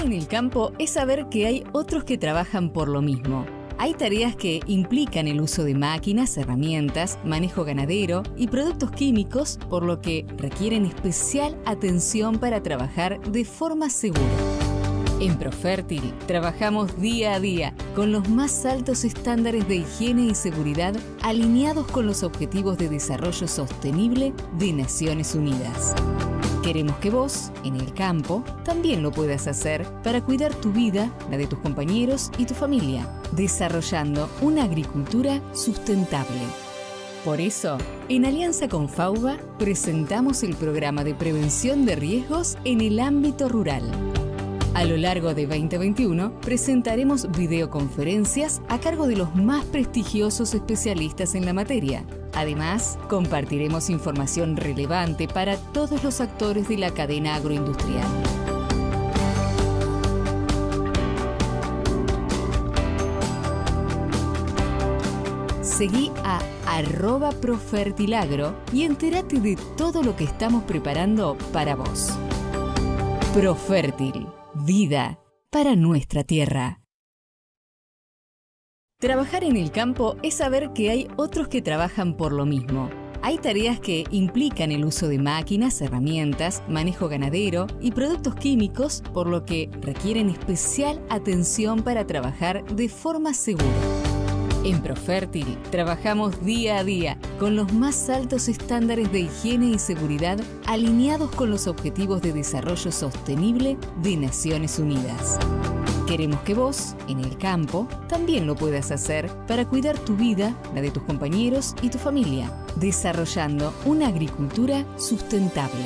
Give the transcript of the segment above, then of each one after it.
Trabajar en el campo es saber que hay otros que trabajan por lo mismo. Hay tareas que implican el uso de máquinas, herramientas, manejo ganadero y productos químicos, por lo que requieren especial atención para trabajar de forma segura. En Profértil trabajamos día a día con los más altos estándares de higiene y seguridad alineados con los Objetivos de Desarrollo Sostenible de Naciones Unidas. Queremos que vos, en el campo, también lo puedas hacer para cuidar tu vida, la de tus compañeros y tu familia, desarrollando una agricultura sustentable. Por eso, en alianza con FAUBA, presentamos el programa de prevención de riesgos en el ámbito rural. A lo largo de 2021, presentaremos videoconferencias a cargo de los más prestigiosos especialistas en la materia. Además, compartiremos información relevante para todos los actores de la cadena agroindustrial. Seguí a @Profertilagro y entérate de todo lo que estamos preparando para vos. Profértil, vida para nuestra tierra. Trabajar en el campo es saber que hay otros que trabajan por lo mismo. Hay tareas que implican el uso de máquinas, herramientas, manejo ganadero y productos químicos, por lo que requieren especial atención para trabajar de forma segura. En Profértil trabajamos día a día con los más altos estándares de higiene y seguridad alineados con los Objetivos de Desarrollo Sostenible de Naciones Unidas. Queremos que vos, en el campo, también lo puedas hacer para cuidar tu vida, la de tus compañeros y tu familia, desarrollando una agricultura sustentable.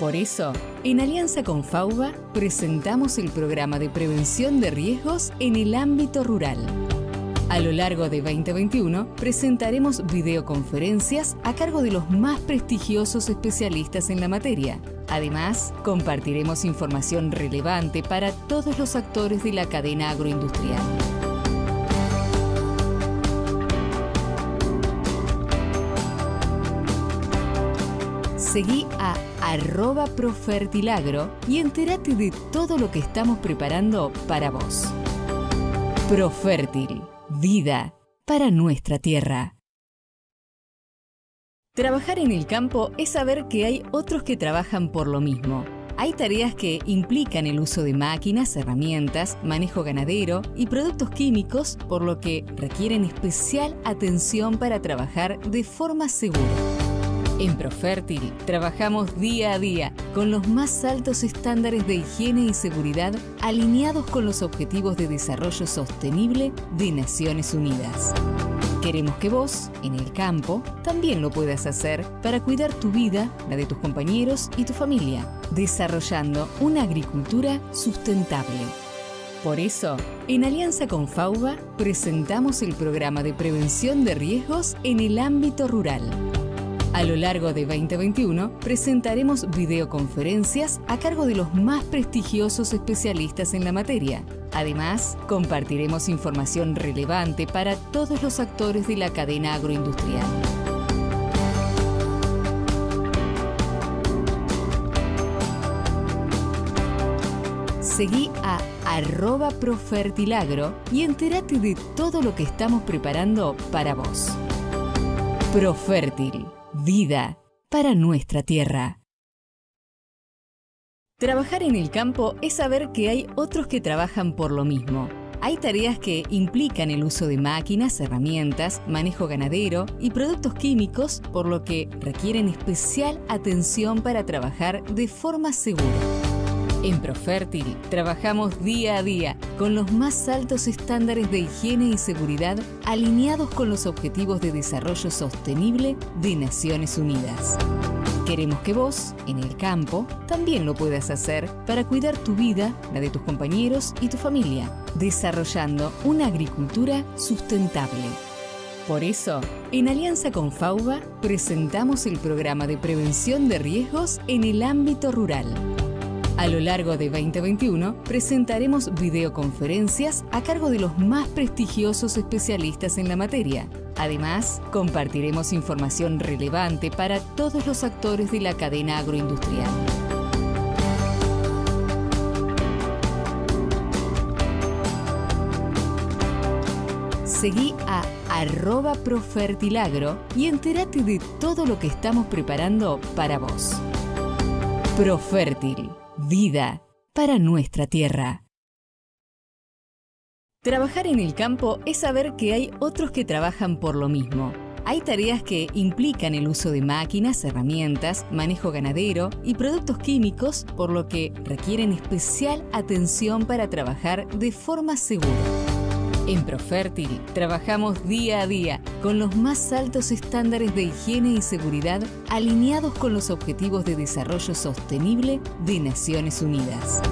Por eso, en alianza con FAUBA, presentamos el programa de prevención de riesgos en el ámbito rural. A lo largo de 2021, presentaremos videoconferencias a cargo de los más prestigiosos especialistas en la materia. Además, compartiremos información relevante para todos los actores de la cadena agroindustrial. Seguí a @Profertilagro y entérate de todo lo que estamos preparando para vos. Profértil, vida para nuestra tierra. Trabajar en el campo es saber que hay otros que trabajan por lo mismo. Hay tareas que implican el uso de máquinas, herramientas, manejo ganadero y productos químicos, por lo que requieren especial atención para trabajar de forma segura. En Profértil trabajamos día a día con los más altos estándares de higiene y seguridad alineados con los Objetivos de Desarrollo Sostenible de Naciones Unidas. Queremos que vos, en el campo, también lo puedas hacer para cuidar tu vida, la de tus compañeros y tu familia, desarrollando una agricultura sustentable. Por eso, en alianza con FAUBA, presentamos el programa de prevención de riesgos en el ámbito rural. A lo largo de 2021, presentaremos videoconferencias a cargo de los más prestigiosos especialistas en la materia. Además, compartiremos información relevante para todos los actores de la cadena agroindustrial. Seguí a @Profertilagro y entérate de todo lo que estamos preparando para vos. Profértil, vida para nuestra tierra. Trabajar en el campo es saber que hay otros que trabajan por lo mismo. Hay tareas que implican el uso de máquinas, herramientas, manejo ganadero y productos químicos, por lo que requieren especial atención para trabajar de forma segura. En Profértil trabajamos día a día con los más altos estándares de higiene y seguridad alineados con los Objetivos de Desarrollo Sostenible de Naciones Unidas. Queremos que vos, en el campo, también lo puedas hacer para cuidar tu vida, la de tus compañeros y tu familia, desarrollando una agricultura sustentable. Por eso, en alianza con FAUBA, presentamos el programa de prevención de riesgos en el ámbito rural. A lo largo de 2021, presentaremos videoconferencias a cargo de los más prestigiosos especialistas en la materia. Además, compartiremos información relevante para todos los actores de la cadena agroindustrial. Seguí a @Profertilagro y entérate de todo lo que estamos preparando para vos. Profértil, vida para nuestra tierra. Trabajar en el campo es saber que hay otros que trabajan por lo mismo. Hay tareas que implican el uso de máquinas, herramientas, manejo ganadero y productos químicos, por lo que requieren especial atención para trabajar de forma segura. En Profértil trabajamos día a día con los más altos estándares de higiene y seguridad alineados con los Objetivos de Desarrollo Sostenible de Naciones Unidas.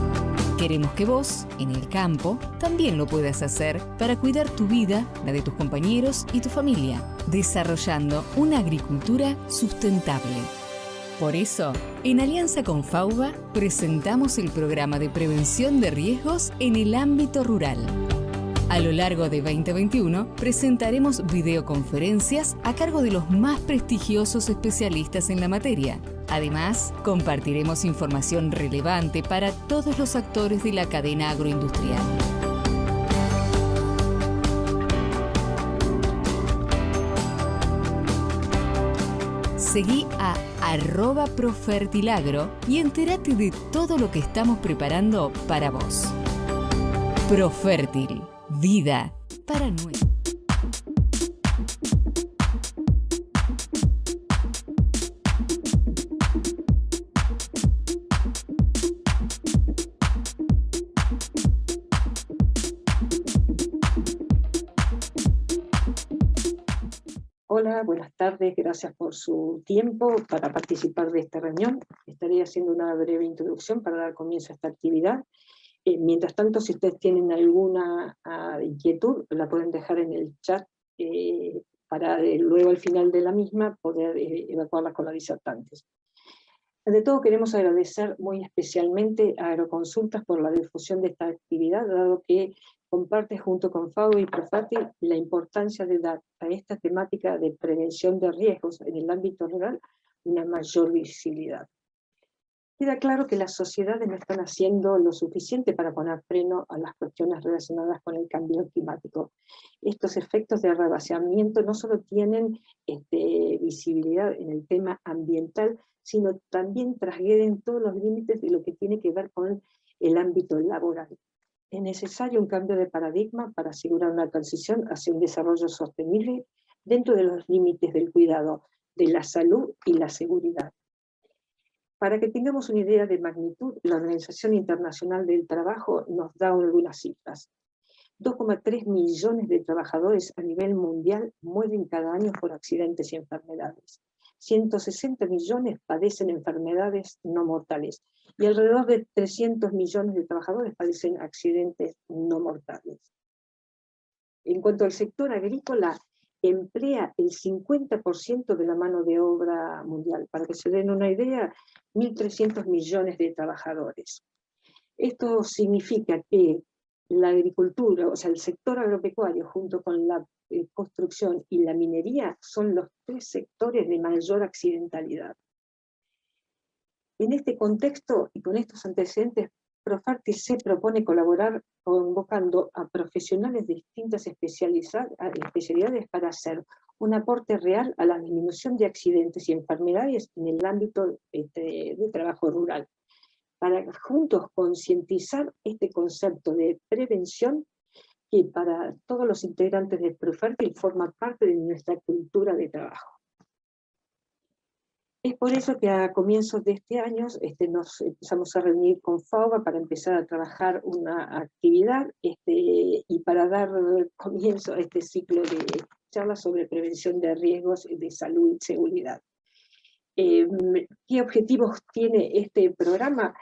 Queremos que vos, en el campo, también lo puedas hacer para cuidar tu vida, la de tus compañeros y tu familia, desarrollando una agricultura sustentable. Por eso, en alianza con FAUBA, presentamos el programa de prevención de riesgos en el ámbito rural. A lo largo de 2021, presentaremos videoconferencias a cargo de los más prestigiosos especialistas en la materia. Además, compartiremos información relevante para todos los actores de la cadena agroindustrial. Seguí a @Profertilagro y entérate de todo lo que estamos preparando para vos. Profértil, vida para nuestra. Hola, buenas tardes, gracias por su tiempo para participar de esta reunión. Estaré haciendo una breve introducción para dar comienzo a esta actividad. Mientras tanto, si ustedes tienen alguna inquietud, la pueden dejar en el chat para luego al final de la misma poder evacuarlas con los disertantes. Ante todo, queremos agradecer muy especialmente a Agroconsultas por la difusión de esta actividad, dado que comparte junto con FAO y Profértil la importancia de dar a esta temática de prevención de riesgos en el ámbito rural una mayor visibilidad. Queda claro que las sociedades no están haciendo lo suficiente para poner freno a las cuestiones relacionadas con el cambio climático. Estos efectos de rebasamiento no solo tienen visibilidad en el tema ambiental, sino también transgreden todos los límites de lo que tiene que ver con el ámbito laboral. Es necesario un cambio de paradigma para asegurar una transición hacia un desarrollo sostenible dentro de los límites del cuidado de la salud y la seguridad. Para que tengamos una idea de magnitud, la Organización Internacional del Trabajo nos da algunas cifras. 2,3 millones de trabajadores a nivel mundial mueren cada año por accidentes y enfermedades. 160 millones padecen enfermedades no mortales y alrededor de 300 millones de trabajadores padecen accidentes no mortales. En cuanto al sector agrícola, emplea el 50% de la mano de obra mundial. Para que se den una idea, 1.300 millones de trabajadores. Esto significa que la agricultura, o sea, el sector agropecuario, junto con la construcción y la minería, son los 3 sectores de mayor accidentalidad. En este contexto y con estos antecedentes, Profértil se propone colaborar convocando a profesionales de distintas especialidades para hacer un aporte real a la disminución de accidentes y enfermedades en el ámbito de trabajo rural, para juntos concientizar este concepto de prevención que para todos los integrantes de Profértil forma parte de nuestra cultura de trabajo. Es por eso que a comienzos de este año nos empezamos a reunir con FAUBA para empezar a trabajar una actividad y para dar comienzo a este ciclo de charlas sobre prevención de riesgos de salud y seguridad. ¿Qué objetivos tiene este programa?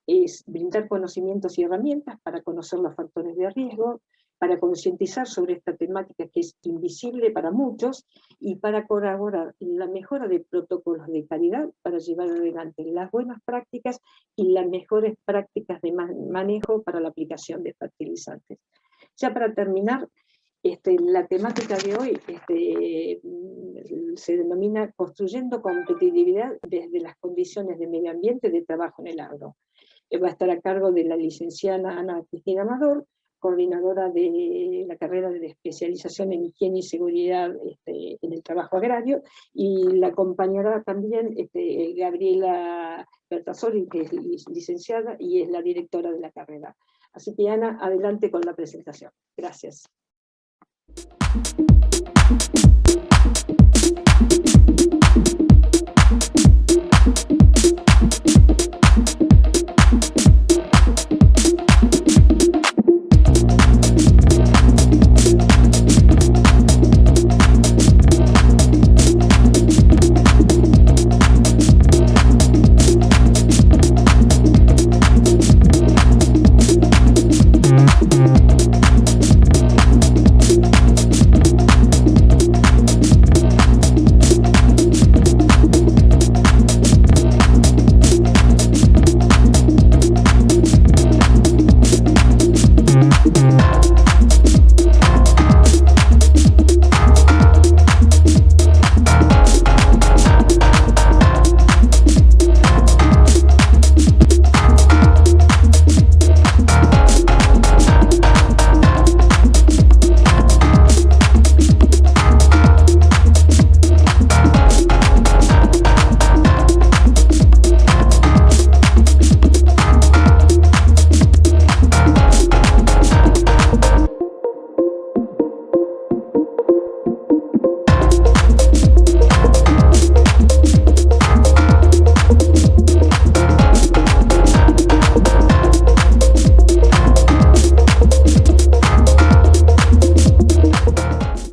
Es brindar conocimientos y herramientas para conocer los factores de riesgo, para concientizar sobre esta temática que es invisible para muchos y para colaborar en la mejora de protocolos de calidad para llevar adelante las buenas prácticas y las mejores prácticas de manejo para la aplicación de fertilizantes. Ya para terminar, la temática de hoy se denomina Construyendo competitividad desde las condiciones de medio ambiente de trabajo en el agro. Va a estar a cargo de la licenciada Ana Cristina Amador, coordinadora de la carrera de especialización en higiene y seguridad en el trabajo agrario, y la acompañará también Gabriela Bertasoli, que es licenciada y es la directora de la carrera. Así que, Ana, adelante con la presentación. Gracias.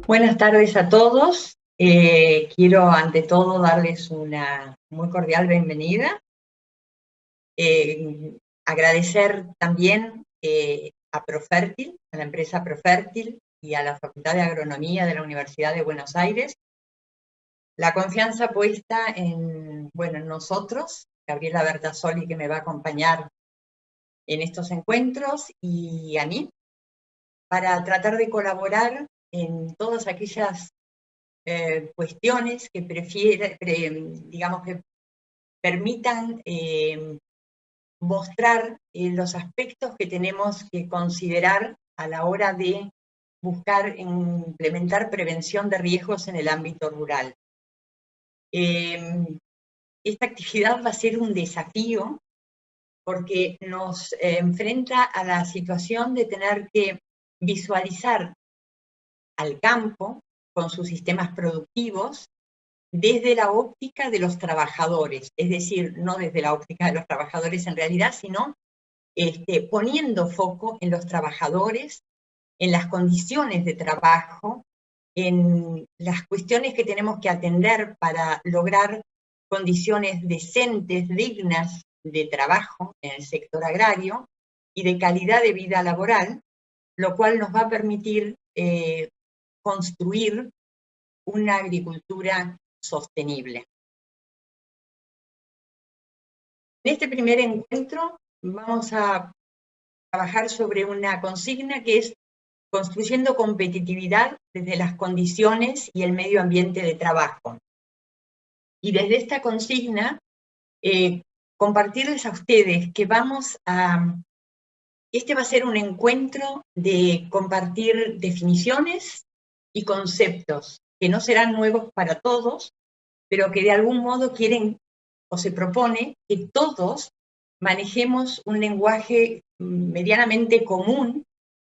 Buenas tardes a todos. Quiero ante todo darles una muy cordial bienvenida. Agradecer también a Profértil, a la empresa Profértil y a la Facultad de Agronomía de la Universidad de Buenos Aires, la confianza puesta en nosotros, Gabriela Bertasoli, que me va a acompañar en estos encuentros, y a mí, para tratar de colaborar en todas aquellas cuestiones que que permitan mostrar los aspectos que tenemos que considerar a la hora de buscar implementar prevención de riesgos en el ámbito rural. Esta actividad va a ser un desafío porque nos enfrenta a la situación de tener que visualizar al campo con sus sistemas productivos desde la óptica de los trabajadores, es decir, no desde la óptica de los trabajadores en realidad, sino poniendo foco en los trabajadores, en las condiciones de trabajo, en las cuestiones que tenemos que atender para lograr condiciones decentes, dignas de trabajo en el sector agrario y de calidad de vida laboral, lo cual nos va a permitir construir una agricultura sostenible. En este primer encuentro vamos a trabajar sobre una consigna que es construyendo competitividad desde las condiciones y el medio ambiente de trabajo. Y desde esta consigna, compartirles a ustedes que este va a ser un encuentro de compartir definiciones y conceptos que no serán nuevos para todos, pero que de algún modo quieren o se propone que todos manejemos un lenguaje medianamente común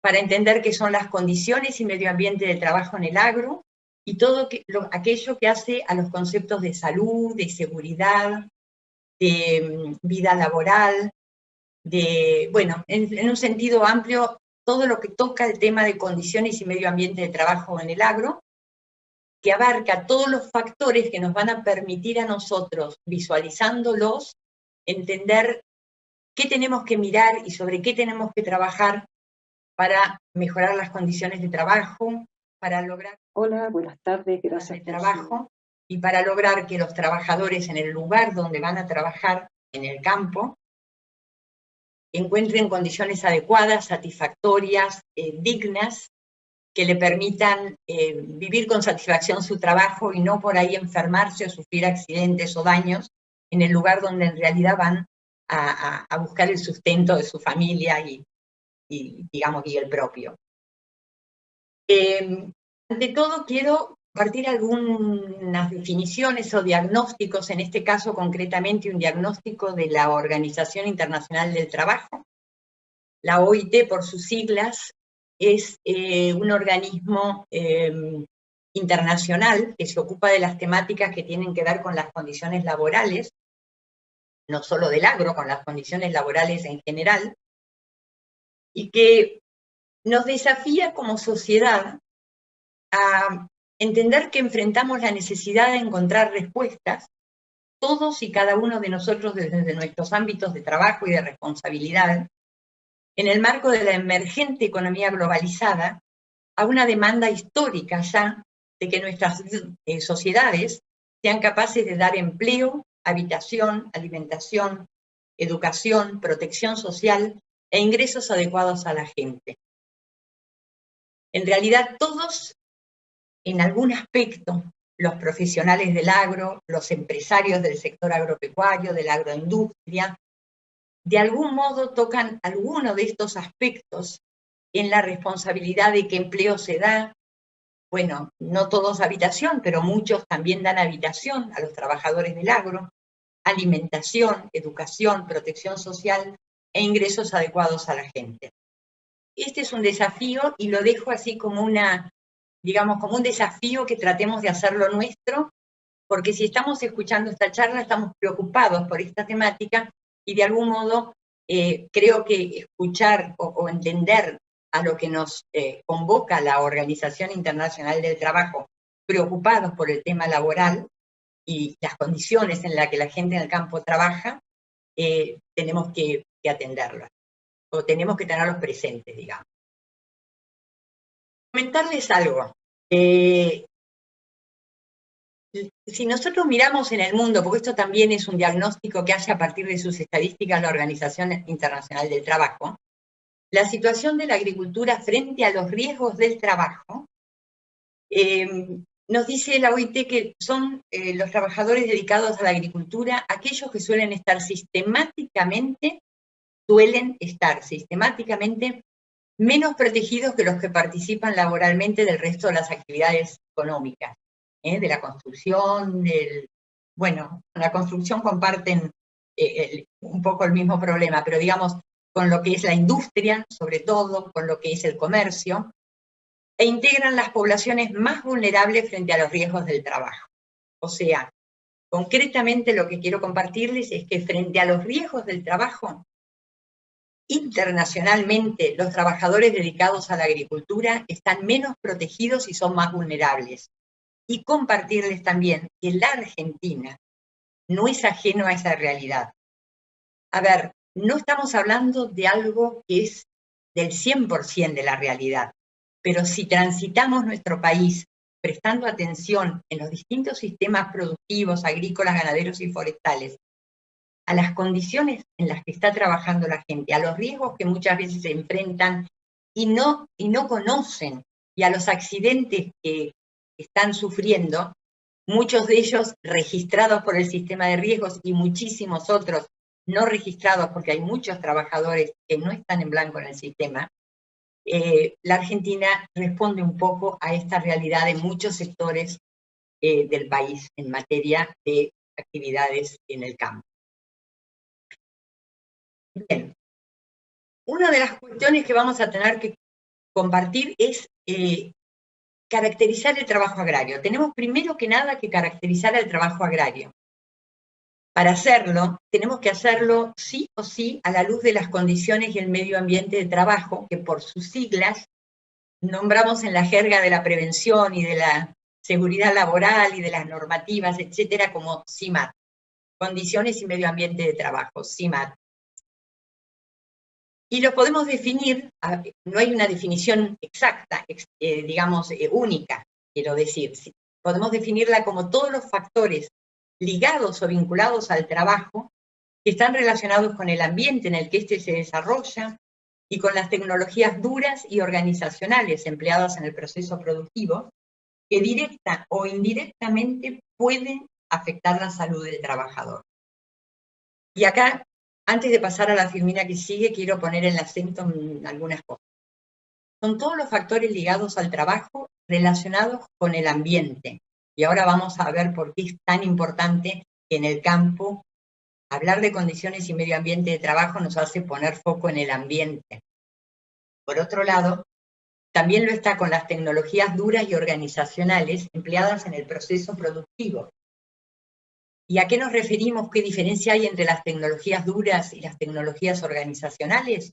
para entender qué son las condiciones y medio ambiente de trabajo en el agro y todo aquello que hace a los conceptos de salud, de seguridad, de vida laboral, en un sentido amplio, todo lo que toca el tema de condiciones y medio ambiente de trabajo en el agro, que abarca todos los factores que nos van a permitir a nosotros, visualizándolos, entender qué tenemos que mirar y sobre qué tenemos que trabajar para mejorar las condiciones de trabajo, para lograr... Hola, buenas tardes, gracias por trabajo, y para lograr que los trabajadores en el lugar donde van a trabajar, en el campo, encuentren condiciones adecuadas, satisfactorias, dignas, que le permitan vivir con satisfacción su trabajo y no por ahí enfermarse o sufrir accidentes o daños en el lugar donde en realidad van a buscar el sustento de su familia y digamos, y el propio. Ante todo, quiero compartir algunas definiciones o diagnósticos, en este caso concretamente un diagnóstico de la Organización Internacional del Trabajo. La OIT, por sus siglas, es un organismo internacional que se ocupa de las temáticas que tienen que ver con las condiciones laborales, no solo del agro, con las condiciones laborales en general, y que nos desafía como sociedad a entender que enfrentamos la necesidad de encontrar respuestas, todos y cada uno de nosotros desde nuestros ámbitos de trabajo y de responsabilidad, en el marco de la emergente economía globalizada, a una demanda histórica ya de que nuestras sociedades sean capaces de dar empleo, habitación, alimentación, educación, protección social e ingresos adecuados a la gente. En realidad, todos, en algún aspecto, los profesionales del agro, los empresarios del sector agropecuario, de la agroindustria, de algún modo tocan alguno de estos aspectos en la responsabilidad de qué empleo se da. Bueno, no todos habitación, pero muchos también dan habitación a los trabajadores del agro, alimentación, educación, protección social e ingresos adecuados a la gente. Este es un desafío y lo dejo así como digamos, como un desafío que tratemos de hacerlo nuestro, porque si estamos escuchando esta charla, estamos preocupados por esta temática y de algún modo creo que escuchar o entender a lo que nos convoca la Organización Internacional del Trabajo, preocupados por el tema laboral y las condiciones en las que la gente en el campo trabaja, tenemos que atenderlo, o tenemos que tenerlos presentes, digamos. Comentarles algo. Si nosotros miramos en el mundo, porque esto también es un diagnóstico que hace a partir de sus estadísticas la Organización Internacional del Trabajo, la situación de la agricultura frente a los riesgos del trabajo, nos dice la OIT que son los trabajadores dedicados a la agricultura aquellos que suelen estar sistemáticamente menos protegidos que los que participan laboralmente del resto de las actividades económicas, de la construcción, bueno, la construcción comparten un poco el mismo problema, pero digamos, con lo que es la industria, sobre todo, con lo que es el comercio, e integran las poblaciones más vulnerables frente a los riesgos del trabajo. O sea, concretamente lo que quiero compartirles es que frente a los riesgos del trabajo, internacionalmente los trabajadores dedicados a la agricultura están menos protegidos y son más vulnerables. Y compartirles también que la Argentina no es ajeno a esa realidad. A ver, no estamos hablando de algo que es del 100% de la realidad, pero si transitamos nuestro país prestando atención en los distintos sistemas productivos, agrícolas, ganaderos y forestales, a las condiciones en las que está trabajando la gente, a los riesgos que muchas veces se enfrentan y no conocen, y a los accidentes que están sufriendo, muchos de ellos registrados por el sistema de riesgos y muchísimos otros no registrados porque hay muchos trabajadores que no están en blanco en el sistema, la Argentina responde un poco a esta realidad de muchos sectores del país en materia de actividades en el campo. Bien, una de las cuestiones que vamos a tener que compartir es caracterizar el trabajo agrario. Tenemos primero que nada que caracterizar el trabajo agrario. Para hacerlo, tenemos que hacerlo sí o sí a la luz de las condiciones y el medio ambiente de trabajo, que por sus siglas nombramos en la jerga de la prevención y de la seguridad laboral y de las normativas, etcétera, como CIMAT. Condiciones y medio ambiente de trabajo, CIMAT. Y lo podemos definir, no hay una definición exacta, digamos, única, quiero decir. Podemos definirla como todos los factores ligados o vinculados al trabajo que están relacionados con el ambiente en el que éste se desarrolla y con las tecnologías duras y organizacionales empleadas en el proceso productivo, que directa o indirectamente pueden afectar la salud del trabajador. Y acá Antes de pasar a la filmina que sigue, quiero poner el acento en algunas cosas. Son todos los factores ligados al trabajo relacionados con el ambiente. Y ahora vamos a ver por qué es tan importante que en el campo hablar de condiciones y medio ambiente de trabajo nos hace poner foco en el ambiente. Por otro lado, también lo está con las tecnologías duras y organizacionales empleadas en el proceso productivo. ¿Y a qué nos referimos? ¿Qué diferencia hay entre las tecnologías duras y las tecnologías organizacionales?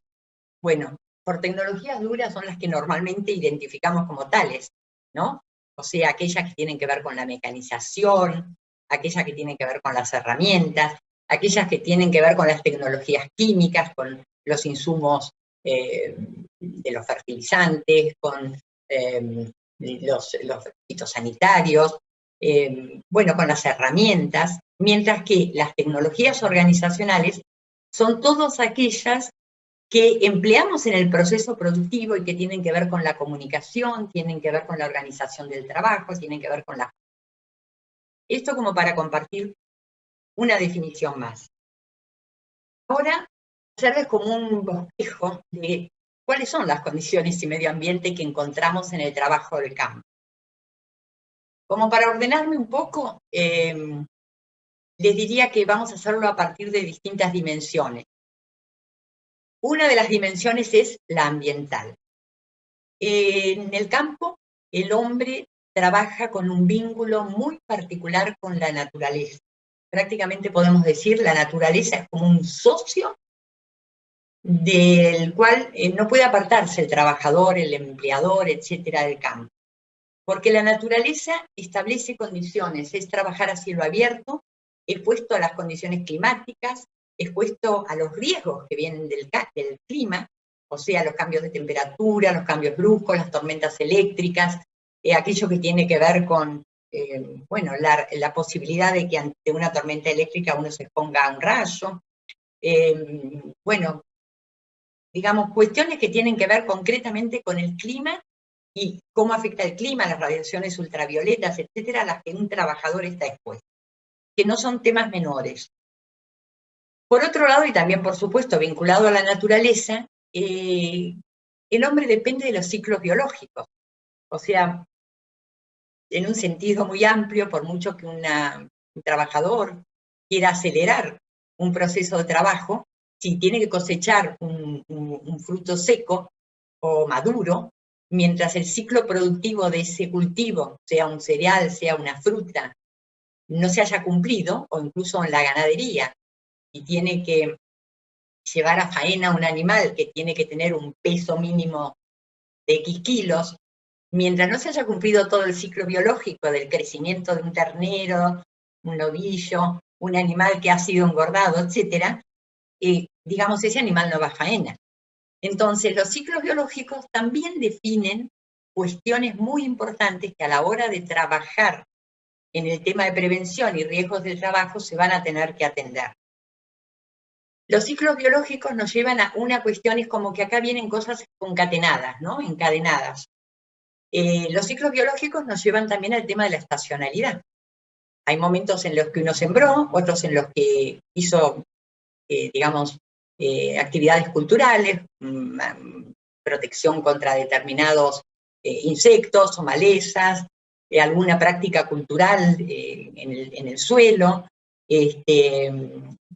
Bueno, por tecnologías duras son las que normalmente identificamos como tales, ¿no? O sea, aquellas que tienen que ver con la mecanización, aquellas que tienen que ver con las herramientas, aquellas que tienen que ver con las tecnologías químicas, con los insumos de los fertilizantes, con los fitosanitarios, bueno, con las herramientas, mientras que las tecnologías organizacionales son todas aquellas que empleamos en el proceso productivo y que tienen que ver con la comunicación, tienen que ver con la organización del trabajo, tienen que ver con la... Esto como para compartir una definición más. Ahora, hacerles como un bosquejo de cuáles son las condiciones y medio ambiente que encontramos en el trabajo del campo. Como para ordenarme un poco, les diría que vamos a hacerlo a partir de distintas dimensiones. Una de las dimensiones es la ambiental. En el campo, el hombre trabaja con un vínculo muy particular con la naturaleza. Prácticamente podemos decir la naturaleza es como un socio del cual no puede apartarse el trabajador, el empleador, etcétera, del campo. Porque la naturaleza establece condiciones, es trabajar a cielo abierto, expuesto a las condiciones climáticas, expuesto a los riesgos que vienen del clima, o sea, los cambios de temperatura, los cambios bruscos, las tormentas eléctricas, aquello que tiene que ver con, bueno, la posibilidad de que ante una tormenta eléctrica uno se exponga a un rayo. Bueno, digamos, cuestiones que tienen que ver concretamente con el clima y cómo afecta el clima, las radiaciones ultravioletas, etcétera, a las que un trabajador está expuesto, que no son temas menores. Por otro lado, y también por supuesto vinculado a la naturaleza, el hombre depende de los ciclos biológicos. O sea, en un sentido muy amplio, por mucho que un trabajador quiera acelerar un proceso de trabajo, si tiene que cosechar un fruto seco o maduro, mientras el ciclo productivo de ese cultivo, sea un cereal, sea una fruta, no se haya cumplido, o incluso en la ganadería, y tiene que llevar a faena un animal que tiene que tener un peso mínimo de X kilos, mientras no se haya cumplido todo el ciclo biológico del crecimiento de un ternero, un novillo, un animal que ha sido engordado, etcétera, digamos, ese animal no va a faena. Entonces, los ciclos biológicos también definen cuestiones muy importantes que a la hora de trabajar en el tema de prevención y riesgos del trabajo se van a tener que atender. Los ciclos biológicos nos llevan a una cuestión, es como que acá vienen cosas concatenadas, ¿no? Encadenadas. Los ciclos biológicos nos llevan también al tema de la estacionalidad. Hay momentos en los que uno sembró, otros en los que hizo, digamos, actividades culturales, protección contra determinados insectos o malezas, alguna práctica cultural en el suelo,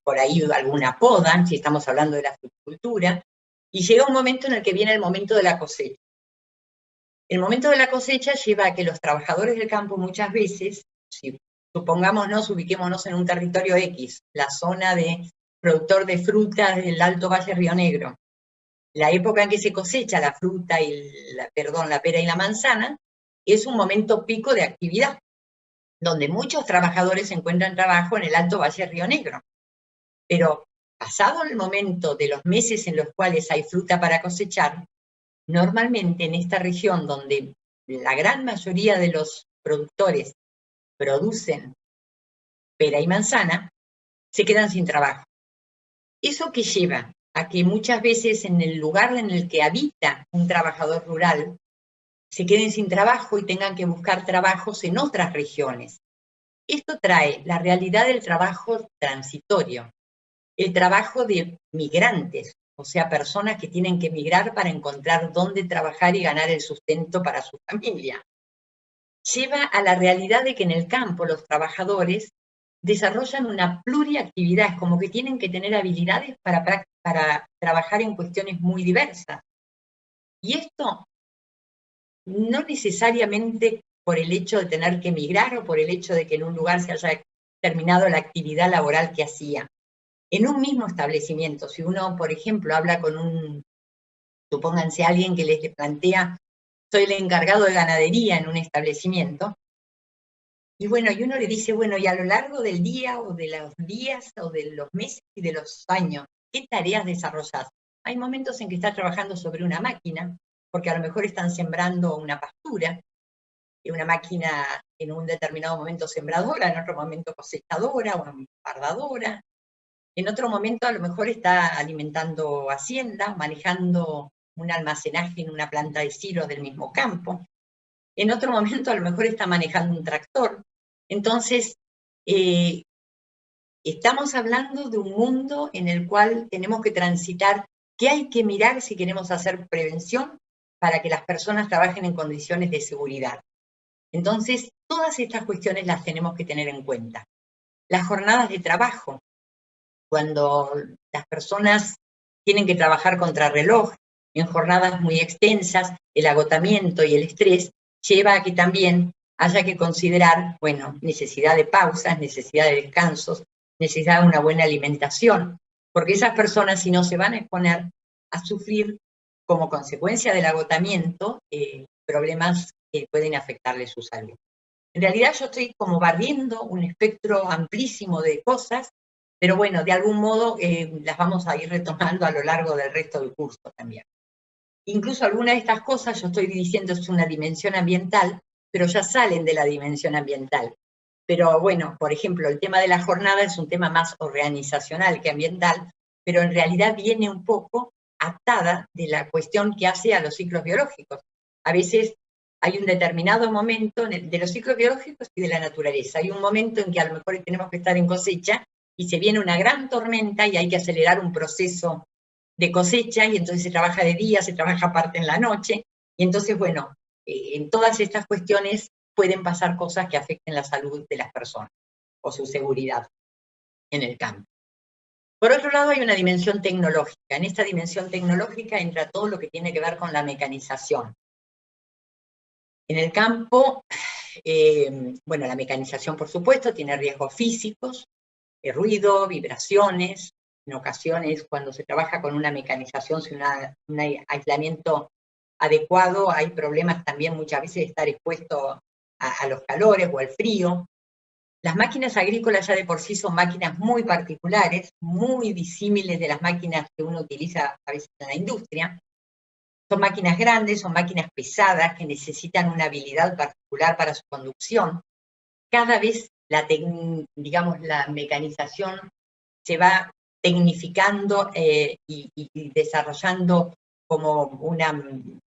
por ahí alguna poda, si estamos hablando de la fruticultura, y llega un momento en el que viene el momento de la cosecha. El momento de la cosecha lleva a que los trabajadores del campo muchas veces, si supongámonos, ubiquémonos en un territorio X, la zona de productor de frutas del Alto Valle Río Negro, la época en que se cosecha la fruta y la pera y la manzana, es un momento pico de actividad, donde muchos trabajadores encuentran trabajo en el Alto Valle Río Negro. Pero pasado el momento de los meses en los cuales hay fruta para cosechar, normalmente en esta región donde la gran mayoría de los productores producen pera y manzana, se quedan sin trabajo. ¿Eso qué lleva? A que muchas veces en el lugar en el que habita un trabajador rural, se queden sin trabajo y tengan que buscar trabajos en otras regiones. Esto trae la realidad del trabajo transitorio. el trabajo de migrantes, o sea, personas que tienen que migrar para encontrar dónde trabajar y ganar el sustento para su familia. Lleva a la realidad de que en el campo los trabajadores desarrollan una pluriactividad, es como que tienen que tener habilidades para trabajar en cuestiones muy diversas. Y esto no necesariamente por el hecho de tener que emigrar o por el hecho de que en un lugar se haya terminado la actividad laboral que hacía. En un mismo establecimiento, si uno, por ejemplo, habla con supónganse alguien que les plantea, soy el encargado de ganadería en un establecimiento, y bueno, y uno le dice, bueno, y a lo largo del día, o de los días, o de los meses y de los años, ¿qué tareas desarrollás? Hay momentos en que está trabajando sobre una máquina, porque a lo mejor están sembrando una pastura, y una máquina en un determinado momento sembradora, en otro momento cosechadora o empardadora. En otro momento a lo mejor está alimentando hacienda, manejando un almacenaje en una planta de silos del mismo campo. En otro momento a lo mejor está manejando un tractor. Entonces, estamos hablando de un mundo en el cual tenemos que transitar, que hay que mirar si queremos hacer prevención para que las personas trabajen en condiciones de seguridad. Entonces, todas estas cuestiones las tenemos que tener en cuenta. Las jornadas de trabajo, cuando las personas tienen que trabajar contrarreloj en jornadas muy extensas, el agotamiento y el estrés lleva a que también haya que considerar, bueno, necesidad de pausas, necesidad de descansos, necesidad de una buena alimentación, porque esas personas si no se van a exponer a sufrir como consecuencia del agotamiento problemas que pueden afectarle su salud. En realidad yo estoy como barriendo un espectro amplísimo de cosas, pero bueno, de algún modo las vamos a ir retomando a lo largo del resto del curso también. Incluso algunas de estas cosas, yo estoy diciendo es una dimensión ambiental, pero ya salen de la dimensión ambiental. Pero bueno, por ejemplo, el tema de la jornada es un tema más organizacional que ambiental, pero en realidad viene un poco atada de la cuestión que hace a los ciclos biológicos. A veces hay un determinado momento de los ciclos biológicos y de la naturaleza. Hay un momento en que a lo mejor tenemos que estar en cosecha y se viene una gran tormenta y hay que acelerar un proceso de cosecha y entonces se trabaja de día, se trabaja aparte en la noche. Y entonces, bueno, en todas estas cuestiones pueden pasar cosas que afecten la salud de las personas o su seguridad en el campo. Por otro lado, hay una dimensión tecnológica. En esta dimensión tecnológica entra todo lo que tiene que ver con la mecanización. En el campo, bueno, la mecanización, por supuesto, tiene riesgos físicos, ruido, vibraciones. En ocasiones, cuando se trabaja con una mecanización sin un aislamiento adecuado, hay problemas también muchas veces de estar expuesto a los calores o al frío. Las máquinas agrícolas ya de por sí son máquinas muy particulares, muy disímiles de las máquinas que uno utiliza a veces en la industria. Son máquinas grandes, son máquinas pesadas que necesitan una habilidad particular para su conducción. Cada vez digamos, la mecanización se va tecnificando y desarrollando como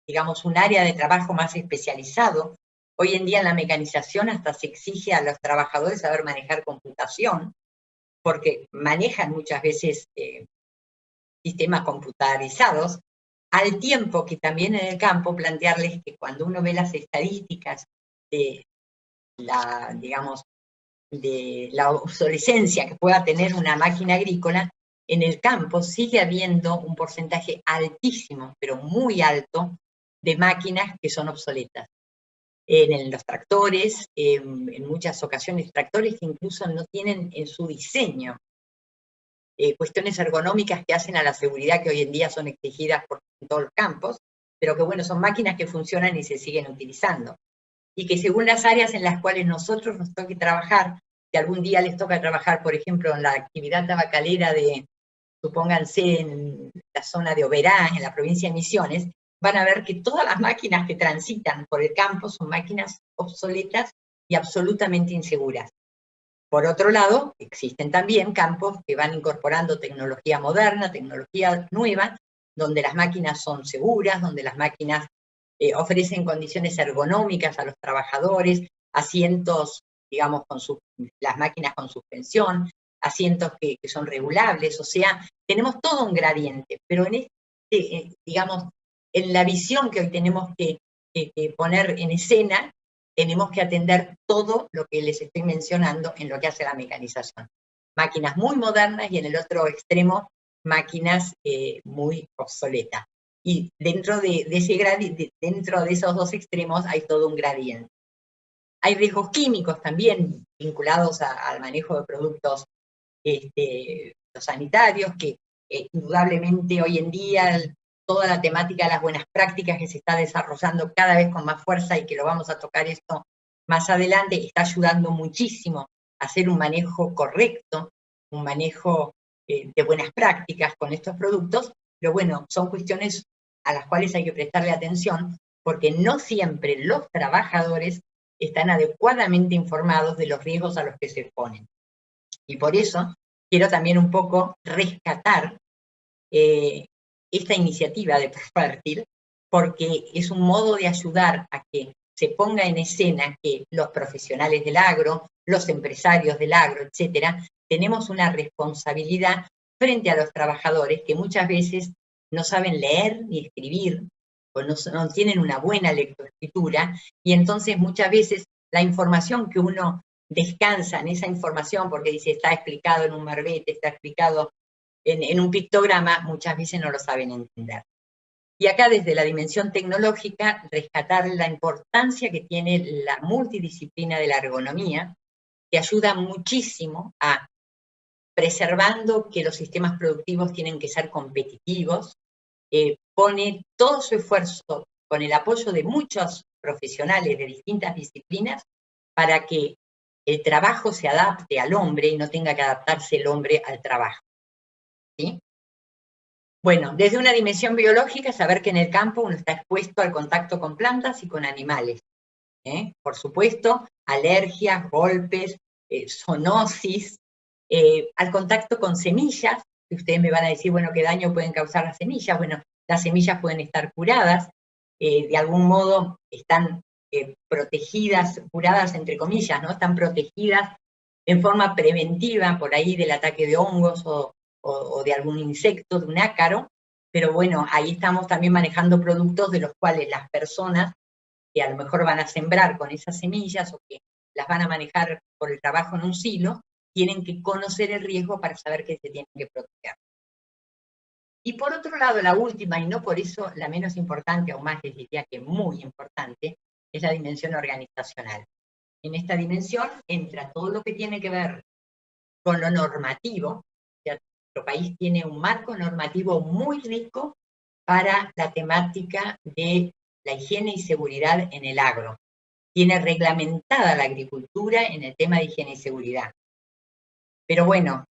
digamos, un área de trabajo más especializado. Hoy en día en la mecanización hasta se exige a los trabajadores saber manejar computación, porque manejan muchas veces sistemas computarizados, al tiempo que también en el campo plantearles que cuando uno ve las estadísticas de digamos, de la obsolescencia que pueda tener una máquina agrícola, en el campo sigue habiendo un porcentaje altísimo, pero muy alto, de máquinas que son obsoletas. En los tractores, en muchas ocasiones, tractores que incluso no tienen en su diseño cuestiones ergonómicas que hacen a la seguridad que hoy en día son exigidas por todos los campos, pero que bueno, son máquinas que funcionan y se siguen utilizando. Y que según las áreas en las cuales nosotros nos toque trabajar, si algún día les toca trabajar, por ejemplo, en la actividad tabacalera supónganse, en la zona de Oberá, en la provincia de Misiones, van a ver que todas las máquinas que transitan por el campo son máquinas obsoletas y absolutamente inseguras. Por otro lado, existen también campos que van incorporando tecnología moderna, tecnología nueva, donde las máquinas son seguras, donde las máquinas ofrecen condiciones ergonómicas a los trabajadores, asientos, digamos, las máquinas con suspensión, asientos que son regulables, o sea, tenemos todo un gradiente, pero en digamos, en la visión que hoy tenemos que poner en escena, tenemos que atender todo lo que les estoy mencionando en lo que hace la mecanización. Máquinas muy modernas y en el otro extremo, máquinas muy obsoletas. Y dentro de esos dos extremos hay todo un gradiente. Hay riesgos químicos también vinculados al manejo de productos sanitarios, que indudablemente hoy en día toda la temática de las buenas prácticas que se está desarrollando cada vez con más fuerza y que lo vamos a tocar esto más adelante, está ayudando muchísimo a hacer un manejo correcto, un manejo de buenas prácticas con estos productos, pero bueno, son cuestiones a las cuales hay que prestarle atención porque no siempre los trabajadores están adecuadamente informados de los riesgos a los que se exponen. Y por eso quiero también un poco rescatar esta iniciativa de Profertil, porque es un modo de ayudar a que se ponga en escena que los profesionales del agro, los empresarios del agro, etcétera, tenemos una responsabilidad frente a los trabajadores que muchas veces no saben leer ni escribir, o no tienen una buena lectoescritura, y entonces muchas veces la información que uno descansa en esa información, porque dice está explicado en un marbete, está explicado en un pictograma, muchas veces no lo saben entender. Y acá desde la dimensión tecnológica, rescatar la importancia que tiene la multidisciplina de la ergonomía, que ayuda muchísimo a preservando que los sistemas productivos tienen que ser competitivos, pone todo su esfuerzo con el apoyo de muchos profesionales de distintas disciplinas para que el trabajo se adapte al hombre y no tenga que adaptarse el hombre al trabajo. ¿Sí? Bueno, desde una dimensión biológica, saber que en el campo uno está expuesto al contacto con plantas y con animales. Por supuesto, alergias, golpes, zoonosis, al contacto con semillas, que ustedes me van a decir, bueno, ¿qué daño pueden causar las semillas? Bueno, las semillas pueden estar curadas, de algún modo están protegidas, curadas entre comillas, ¿no? Están protegidas en forma preventiva por ahí del ataque de hongos o de algún insecto, de un ácaro, pero bueno, ahí estamos también manejando productos de los cuales las personas que a lo mejor van a sembrar con esas semillas o que las van a manejar por el trabajo en un silo, tienen que conocer el riesgo para saber que se tienen que proteger. Y por otro lado, la última, y no por eso la menos importante, aún más les diría que muy importante, es la dimensión organizacional. En esta dimensión entra todo lo que tiene que ver con lo normativo. O sea, nuestro país tiene un marco normativo muy rico para la temática de la higiene y seguridad en el agro. Tiene reglamentada la agricultura en el tema de higiene y seguridad. Pero bueno,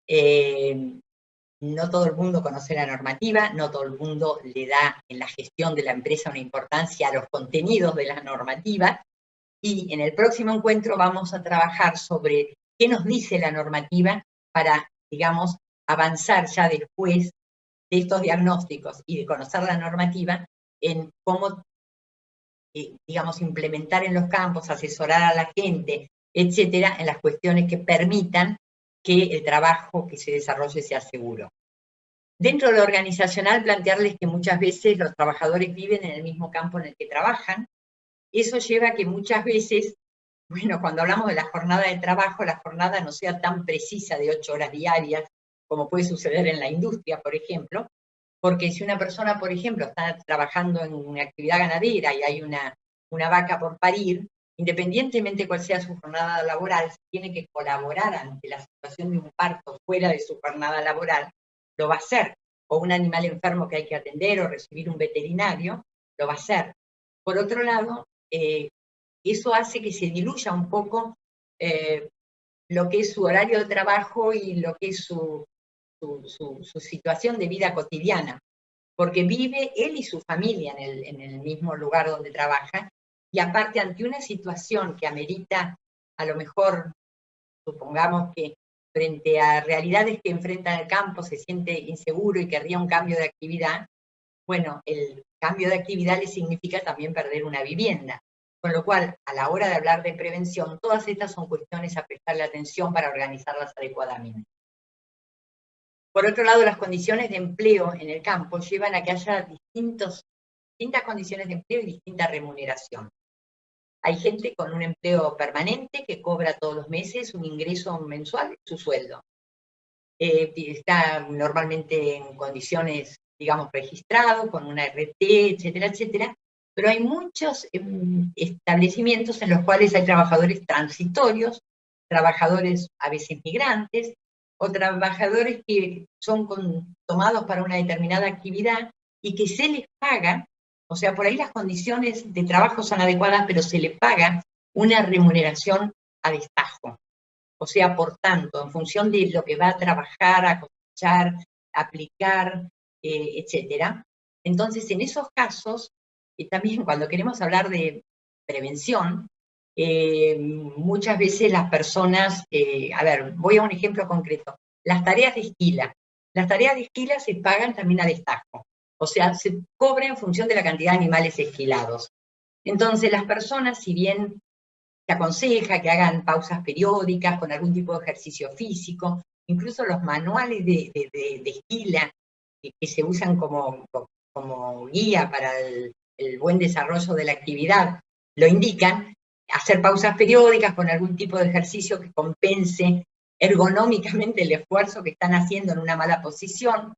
no todo el mundo conoce la normativa, no todo el mundo le da en la gestión de la empresa una importancia a los contenidos de la normativa, y en el próximo encuentro vamos a trabajar sobre qué nos dice la normativa para, digamos, avanzar ya después de estos diagnósticos y de conocer la normativa en cómo, digamos, implementar en los campos, asesorar a la gente, etcétera, en las cuestiones que permitan que el trabajo que se desarrolle sea seguro. Dentro de lo organizacional, plantearles que muchas veces los trabajadores viven en el mismo campo en el que trabajan. Eso lleva a que muchas veces, bueno, cuando hablamos de la jornada de trabajo, la jornada no sea tan precisa de 8 horas diarias, como puede suceder en la industria, por ejemplo, porque si una persona, por ejemplo, está trabajando en una actividad ganadera y hay una vaca por parir, independientemente cuál sea su jornada laboral, si tiene que colaborar ante la situación de un parto fuera de su jornada laboral, lo va a hacer. O un animal enfermo que hay que atender o recibir un veterinario, lo va a hacer. Por otro lado, eso hace que se diluya un poco lo que es su horario de trabajo y lo que es su situación de vida cotidiana, porque vive él y su familia en el mismo lugar donde trabaja, y aparte ante una situación que amerita, a lo mejor, supongamos que frente a realidades que enfrenta el campo se siente inseguro y querría un cambio de actividad, bueno, el cambio de actividad le significa también perder una vivienda. Con lo cual, a la hora de hablar de prevención, todas estas son cuestiones a prestarle atención para organizarlas adecuadamente. Por otro lado, las condiciones de empleo en el campo llevan a que haya distintas condiciones de empleo y distinta remuneración. Hay gente con un empleo permanente que cobra todos los meses un ingreso mensual, su sueldo. Está normalmente en condiciones, digamos, registrado, con una RT, etcétera, etcétera, pero hay muchos establecimientos en los cuales hay trabajadores transitorios, trabajadores a veces migrantes, o trabajadores que son tomados para una determinada actividad y que se les paga, o sea, por ahí las condiciones de trabajo son adecuadas, pero se les paga una remuneración a destajo. O sea, por tanto, en función de lo que va a trabajar, a cosechar, a aplicar, etcétera. Entonces, en esos casos, también cuando queremos hablar de prevención, muchas veces las personas, a ver, voy a un ejemplo concreto, las tareas de esquila. Las tareas de esquila se pagan también a destajo, o sea, se cobra en función de la cantidad de animales esquilados. Entonces, las personas, si bien se aconseja que hagan pausas periódicas con algún tipo de ejercicio físico, incluso los manuales de esquila que se usan como guía para el buen desarrollo de la actividad, lo indican, hacer pausas periódicas con algún tipo de ejercicio que compense ergonómicamente el esfuerzo que están haciendo en una mala posición,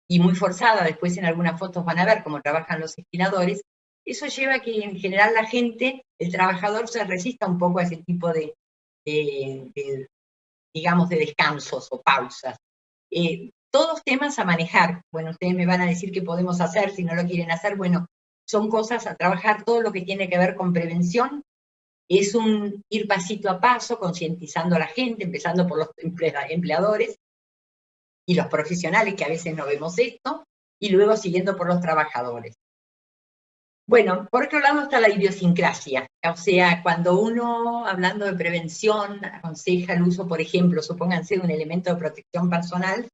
y muy forzada, después en algunas fotos van a ver cómo trabajan los esquiladores. Eso lleva a que en general la gente, el trabajador, se resista un poco a ese tipo de digamos, de descansos o pausas. Todos temas a manejar. Bueno, ustedes me van a decir qué podemos hacer si no lo quieren hacer. Bueno, son cosas a trabajar. Todo lo que tiene que ver con prevención es un ir pasito a paso, concientizando a la gente, empezando por los empleadores y los profesionales, que a veces no vemos esto, y luego siguiendo por los trabajadores. Bueno, por otro lado está la idiosincrasia, o sea, cuando uno, hablando de prevención, aconseja el uso, por ejemplo, supónganse, de un elemento de protección personal,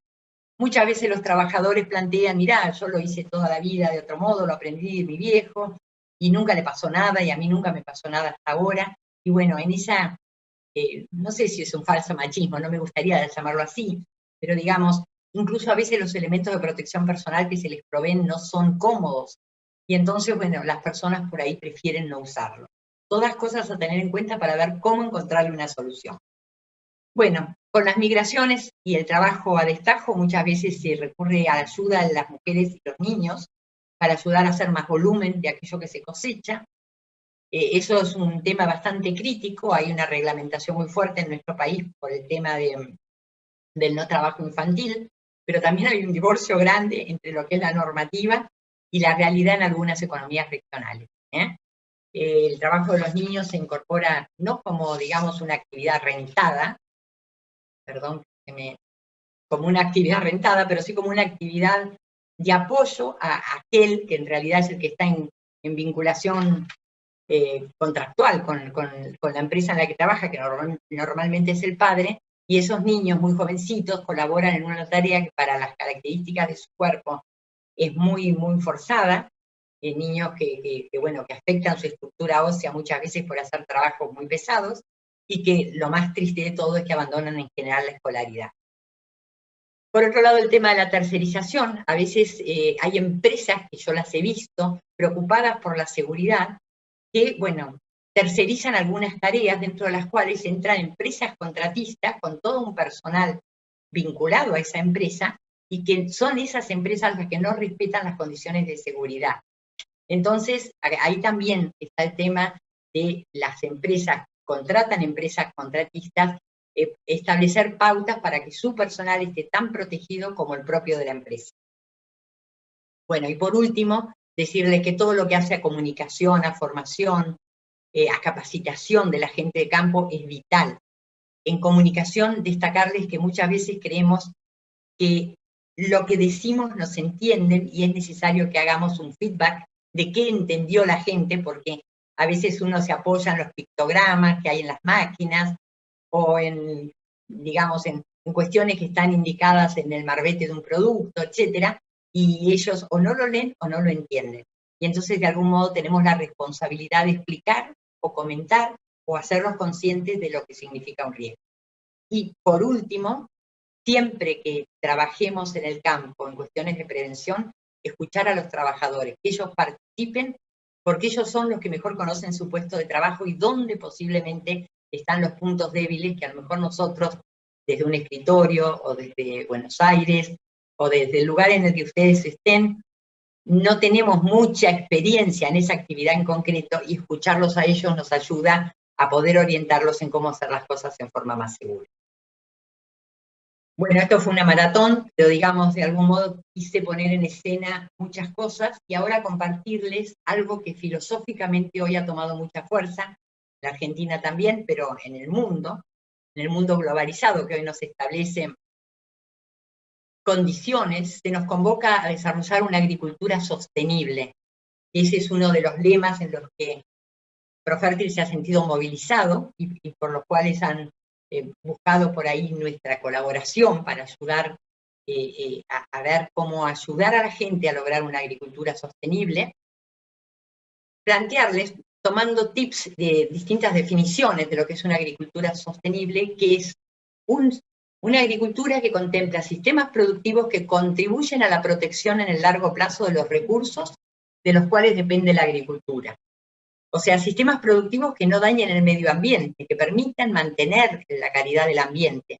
muchas veces los trabajadores plantean, mirá, yo lo hice toda la vida de otro modo, lo aprendí de mi viejo, y nunca le pasó nada, y a mí nunca me pasó nada hasta ahora, y bueno, en esa, no sé si es un falso machismo, no me gustaría llamarlo así, pero digamos, incluso a veces los elementos de protección personal que se les proveen no son cómodos, y entonces, bueno, las personas por ahí prefieren no usarlo. Todas cosas a tener en cuenta para ver cómo encontrarle una solución. Bueno, con las migraciones y el trabajo a destajo, muchas veces se recurre a la ayuda de las mujeres y los niños para ayudar a hacer más volumen de aquello que se cosecha. Eso es un tema bastante crítico, hay una reglamentación muy fuerte en nuestro país por el tema del no trabajo infantil, pero también hay un divorcio grande entre lo que es la normativa y la realidad en algunas economías regionales. El trabajo de los niños se incorpora no como, digamos, una actividad rentada, como una actividad rentada, pero sí como una actividad de apoyo a aquel que en realidad es el que está en vinculación contractual con la empresa en la que trabaja, que normalmente es el padre, y esos niños muy jovencitos colaboran en una tarea que para las características de su cuerpo es muy, muy forzada, niños que afectan su estructura ósea muchas veces por hacer trabajos muy pesados, y que lo más triste de todo es que abandonan en general la escolaridad. Por otro lado, el tema de la tercerización. A veces hay empresas, que yo las he visto, preocupadas por la seguridad, que, bueno, tercerizan algunas tareas dentro de las cuales entran empresas contratistas con todo un personal vinculado a esa empresa, y que son esas empresas las que no respetan las condiciones de seguridad. Entonces, ahí también está el tema de las empresas, contratan empresas contratistas, establecer pautas para que su personal esté tan protegido como el propio de la empresa. Bueno, y por último, decirles que todo lo que hace a comunicación, a formación, a capacitación de la gente de campo es vital. En comunicación, destacarles que muchas veces creemos que lo que decimos nos entienden, y es necesario que hagamos un feedback de qué entendió la gente, porque a veces uno se apoya en los pictogramas que hay en las máquinas, o en, digamos, en cuestiones que están indicadas en el marbete de un producto, etcétera, y ellos o no lo leen o no lo entienden. Y entonces, de algún modo, tenemos la responsabilidad de explicar o comentar o hacerlos conscientes de lo que significa un riesgo. Y por último, siempre que trabajemos en el campo en cuestiones de prevención, escuchar a los trabajadores, que ellos participen, porque ellos son los que mejor conocen su puesto de trabajo y dónde posiblemente están los puntos débiles que a lo mejor nosotros, desde un escritorio, o desde Buenos Aires, o desde el lugar en el que ustedes estén, no tenemos mucha experiencia en esa actividad en concreto, y escucharlos a ellos nos ayuda a poder orientarlos en cómo hacer las cosas en forma más segura. Bueno, esto fue una maratón, pero digamos, de algún modo quise poner en escena muchas cosas y ahora compartirles algo que filosóficamente hoy ha tomado mucha fuerza, en la Argentina también, pero en el mundo globalizado que hoy nos establece condiciones, se nos convoca a desarrollar una agricultura sostenible. Ese es uno de los lemas en los que Profértil se ha sentido movilizado y por los cuales han buscado por ahí nuestra colaboración para ayudar a ver cómo ayudar a la gente a lograr una agricultura sostenible. Plantearles, tomando tips de distintas definiciones de lo que es una agricultura sostenible, que es una agricultura que contempla sistemas productivos que contribuyen a la protección en el largo plazo de los recursos de los cuales depende la agricultura. O sea, sistemas productivos que no dañen el medio ambiente, que permitan mantener la calidad del ambiente,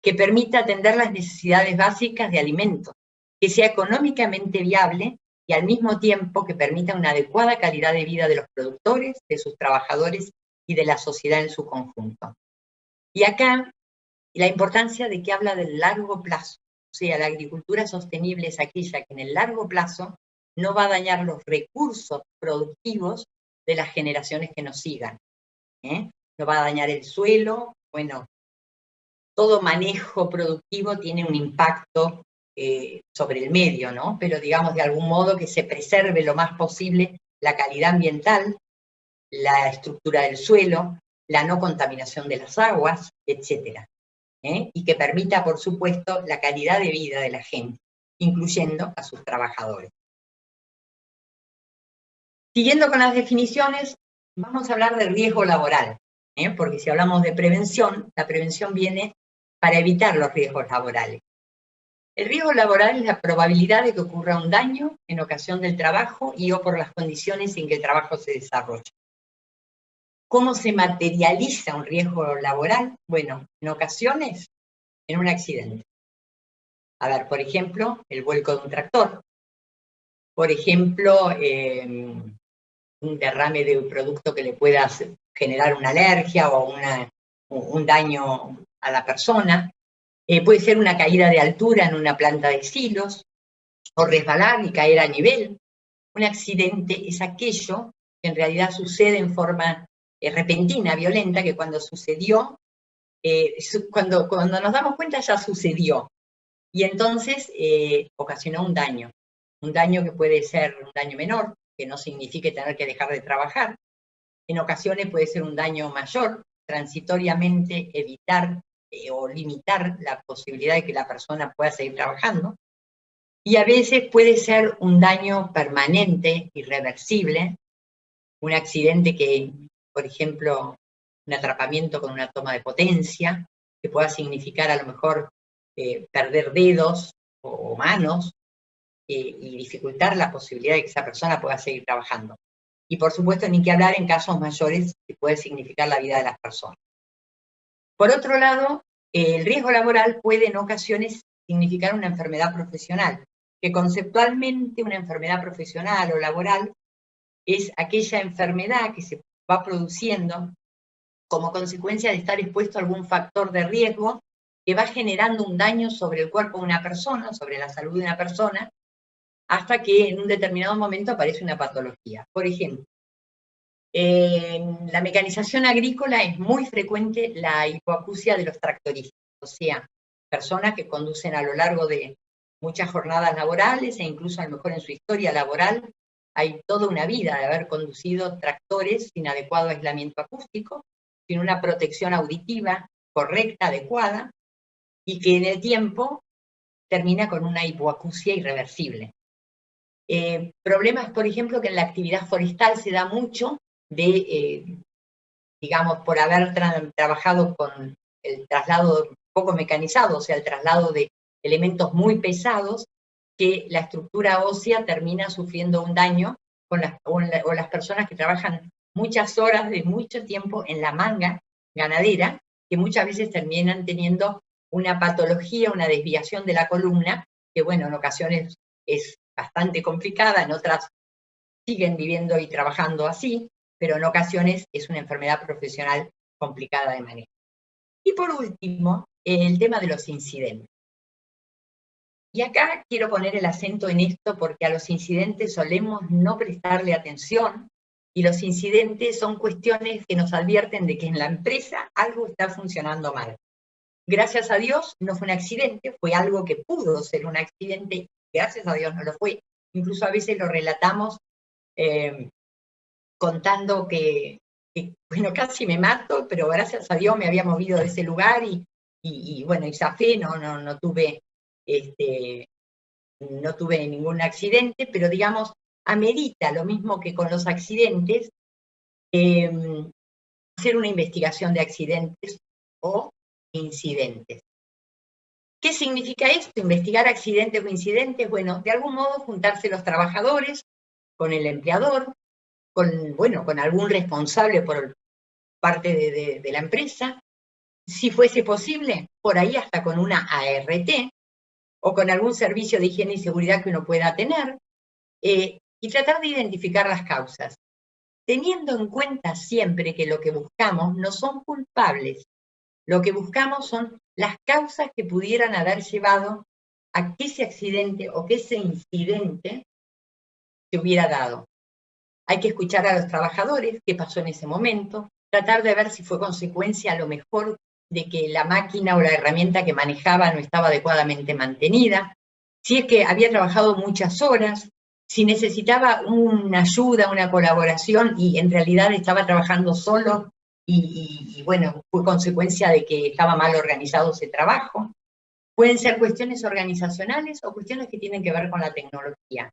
que permita atender las necesidades básicas de alimentos, que sea económicamente viable y al mismo tiempo que permita una adecuada calidad de vida de los productores, de sus trabajadores y de la sociedad en su conjunto. Y acá, la importancia de que habla del largo plazo. O sea, la agricultura sostenible es aquella que en el largo plazo no va a dañar los recursos productivos de las generaciones que nos sigan. No va a dañar el suelo. Bueno, todo manejo productivo tiene un impacto sobre el medio, ¿no? Pero digamos de algún modo que se preserve lo más posible la calidad ambiental, la estructura del suelo, la no contaminación de las aguas, etcétera. Y que permita, por supuesto, la calidad de vida de la gente, incluyendo a sus trabajadores. Siguiendo con las definiciones, vamos a hablar del riesgo laboral, porque si hablamos de prevención, la prevención viene para evitar los riesgos laborales. El riesgo laboral es la probabilidad de que ocurra un daño en ocasión del trabajo y o por las condiciones en que el trabajo se desarrolla. ¿Cómo se materializa un riesgo laboral? Bueno, en ocasiones, en un accidente. A ver, por ejemplo, el vuelco de un tractor. Por ejemplo, un derrame de un producto que le pueda generar una alergia o un daño a la persona. Puede ser una caída de altura en una planta de silos, o resbalar y caer a nivel. Un accidente es aquello que en realidad sucede en forma repentina, violenta, que cuando sucedió, cuando nos damos cuenta ya sucedió. Y entonces ocasionó un daño que puede ser un daño menor, que no signifique tener que dejar de trabajar. En ocasiones puede ser un daño mayor, transitoriamente evitar o limitar la posibilidad de que la persona pueda seguir trabajando. Y a veces puede ser un daño permanente, irreversible, un accidente que, por ejemplo, un atrapamiento con una toma de potencia, que pueda significar a lo mejor perder dedos o manos y dificultar la posibilidad de que esa persona pueda seguir trabajando. Y por supuesto, ni que hablar en casos mayores que puede significar la vida de las personas. Por otro lado, el riesgo laboral puede en ocasiones significar una enfermedad profesional, que conceptualmente una enfermedad profesional o laboral es aquella enfermedad que se va produciendo como consecuencia de estar expuesto a algún factor de riesgo que va generando un daño sobre el cuerpo de una persona, sobre la salud de una persona, hasta que en un determinado momento aparece una patología. Por ejemplo, en la mecanización agrícola es muy frecuente la hipoacusia de los tractoristas, o sea, personas que conducen a lo largo de muchas jornadas laborales e incluso a lo mejor en su historia laboral hay toda una vida de haber conducido tractores sin adecuado aislamiento acústico, sin una protección auditiva correcta, adecuada, y que en el tiempo termina con una hipoacusia irreversible. Problemas, por ejemplo, que en la actividad forestal se da mucho digamos, por haber trabajado con el traslado poco mecanizado, o sea, el traslado de elementos muy pesados, que la estructura ósea termina sufriendo un daño o las personas que trabajan muchas horas de mucho tiempo en la manga ganadera, que muchas veces terminan teniendo una patología, una desviación de la columna, que bueno, en ocasiones es bastante complicada, en otras siguen viviendo y trabajando así, pero en ocasiones es una enfermedad profesional complicada de manejar. Y por último, el tema de los incidentes. Y acá quiero poner el acento en esto porque a los incidentes solemos no prestarle atención, y los incidentes son cuestiones que nos advierten de que en la empresa algo está funcionando mal. Gracias a Dios no fue un accidente, fue algo que pudo ser un accidente, gracias a Dios no lo fue. Incluso a veces lo relatamos contando que, bueno, casi me mato, pero gracias a Dios me había movido de ese lugar y bueno, y zafé, no tuve ningún accidente, pero digamos, amerita lo mismo que con los accidentes, hacer una investigación de accidentes o incidentes. ¿Qué significa esto? Investigar accidentes o incidentes. Bueno, de algún modo juntarse los trabajadores con el empleador, con algún responsable por parte de la empresa, si fuese posible, por ahí hasta con una ART, o con algún servicio de higiene y seguridad que uno pueda tener, y tratar de identificar las causas, teniendo en cuenta siempre que lo que buscamos no son culpables, lo que buscamos son las causas que pudieran haber llevado a que ese accidente o que ese incidente se hubiera dado. Hay que escuchar a los trabajadores qué pasó en ese momento, tratar de ver si fue consecuencia a lo mejor de que la máquina o la herramienta que manejaba no estaba adecuadamente mantenida, si es que había trabajado muchas horas, si necesitaba una ayuda, una colaboración y en realidad estaba trabajando solo y bueno, fue consecuencia de que estaba mal organizado ese trabajo. Pueden ser cuestiones organizacionales o cuestiones que tienen que ver con la tecnología.